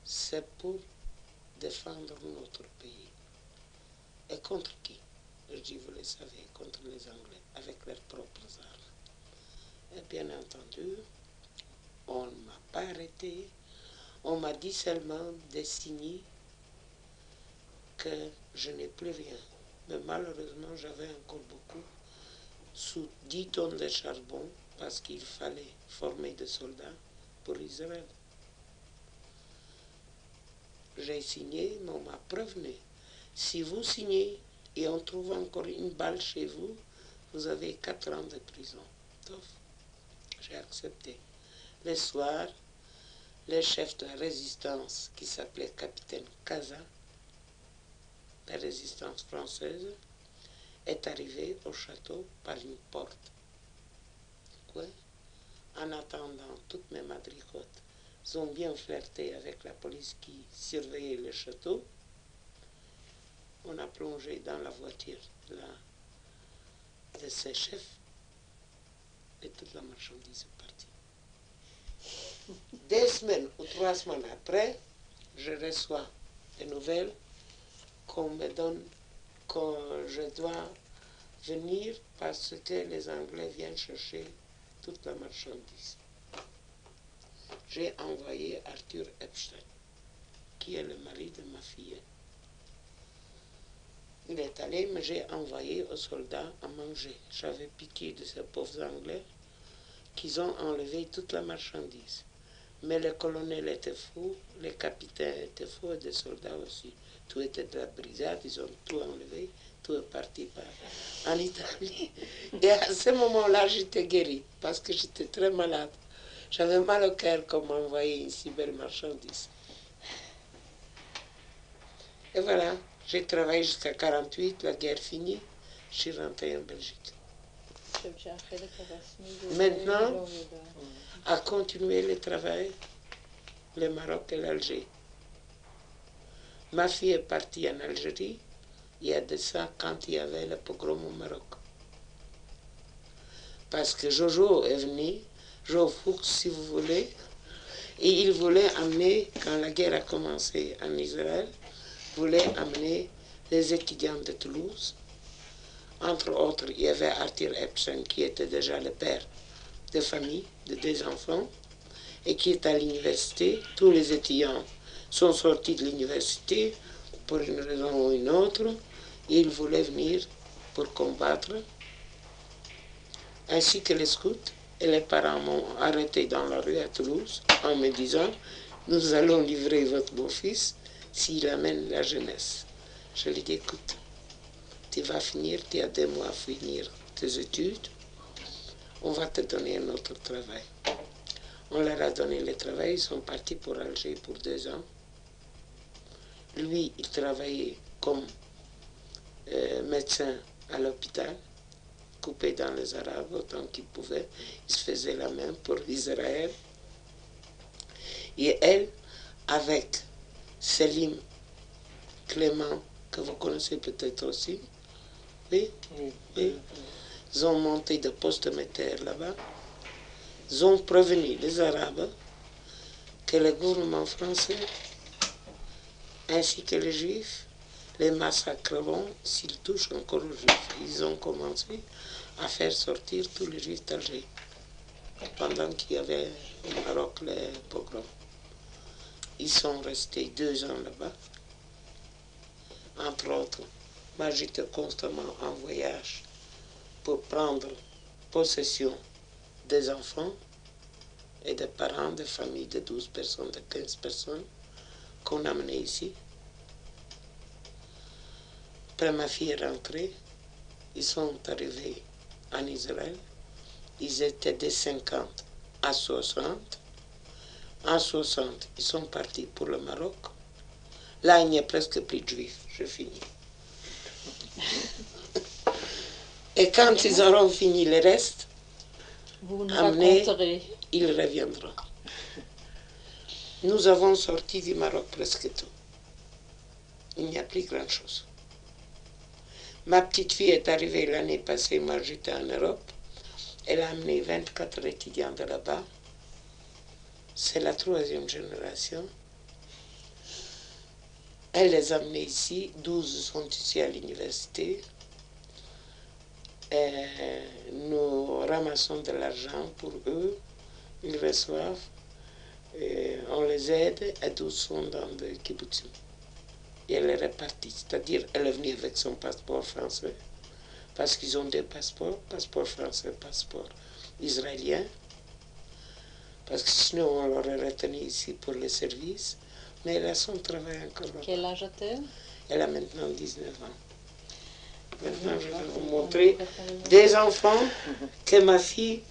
C'est pour défendre notre pays. Et contre qui? Je dis, vous le savez, contre les Anglais, avec leurs propres armes. Et bien entendu, on ne m'a pas arrêté. On m'a dit seulement de signer que je n'ai plus rien. Mais malheureusement, j'avais encore beaucoup, sous 10 tonnes de charbon, parce qu'il fallait former des soldats pour Israël. J'ai signé, mais on m'a prévenu. Si vous signez et on trouve encore une balle chez vous, vous avez 4 ans de prison. Donc, j'ai accepté. Le soir, le chef de la résistance, qui s'appelait capitaine Casa, la résistance française, est arrivé au château par une porte. Ouais. En attendant, toutes mes madricotes ont bien flirté avec la police qui surveillait le château. On a plongé dans la voiture de ses chefs et toute la marchandise est partie. 2 semaines ou 3 semaines après, je reçois des nouvelles qu'on me donne, que je dois venir parce que les Anglais viennent chercher toute la marchandise. J'ai envoyé Arthur Epstein, qui est le mari de ma fille. Il est allé, mais j'ai envoyé aux soldats à manger. J'avais pitié de ces pauvres Anglais qui ont enlevé toute la marchandise. Mais le colonel était fou, les capitaines étaient fous et les soldats aussi. Tout était de la brisade, ils ont tout enlevé, tout est parti en Italie. Et à ce moment-là, j'étais guérie parce que j'étais très malade. J'avais mal au cœur comme m'envoyer une si belle marchandise. Et voilà, j'ai travaillé jusqu'à 1948, la guerre finie, je suis rentrée en Belgique. Maintenant, à continuer le travail, le Maroc et l'Algérie. Ma fille est partie en Algérie, il y a de ça quand il y avait le pogrom au Maroc. Parce que Jojo est venu, Joe Fuchs si vous voulez, et il voulait amener, quand la guerre a commencé en Israël, voulait amener les étudiants de Toulouse. Entre autres, il y avait Arthur Epstein qui était déjà le père de famille, de 2 enfants, et qui est à l'université. Tous les étudiants sont sortis de l'université pour une raison ou une autre, et ils voulaient venir pour combattre, ainsi que les scouts. Et les parents m'ont arrêté dans la rue à Toulouse en me disant « Nous allons livrer votre beau-fils s'il amène la jeunesse. » Je lui ai dit « Écoute, tu vas finir, tu as 2 mois à finir tes études, on va te donner un autre travail. » On leur a donné le travail, ils sont partis pour Alger pour 2 ans. Lui, il travaillait comme médecin à l'hôpital, coupé dans les Arabes autant qu'il pouvait. Il se faisait la main pour Israël. Et elle, avec Selim Clément, que vous connaissez peut-être aussi, oui, oui. Ils ont monté de postes militaires là-bas. Ils ont prévenu les Arabes que le gouvernement français, ainsi que les Juifs, les massacreront s'ils touchent encore aux Juifs. Ils ont commencé à faire sortir tous les Juifs d'Alger, pendant qu'il y avait au Maroc les pogroms. Ils sont restés 2 ans là-bas. Entre autres, moi j'étais constamment en voyage pour prendre possession des enfants et des parents de familles de 12 personnes, de 15 personnes qu'on amenait ici. Après ma fille est rentrée, ils sont arrivés en Israël. Ils étaient de 50 à 60. En 60, ils sont partis pour le Maroc. Là, il n'y a presque plus de juifs. Je finis. Et quand ils auront fini le reste, amenés, ils reviendront. Nous avons sorti du Maroc presque tout. Il n'y a plus grand-chose. Ma petite fille est arrivée l'année passée, moi j'étais en Europe. Elle a amené 24 étudiants de là-bas. C'est la 3e génération. Elle les a amenés ici, 12 sont ici à l'université. Nous ramassons de l'argent pour eux, ils reçoivent, on les aide, et 12 sont dans des kibbutzim. Et elle est répartie, c'est-à-dire elle est venue avec son passeport français, parce qu'ils ont 2 passeports, passeport français, passeport israélien, parce que sinon on l'aurait retenu ici pour le service, mais elle a son travail encore là-bas. Quel âge a-t-elle? Elle a maintenant 19 ans. Maintenant, je vais vous montrer des enfants que ma fille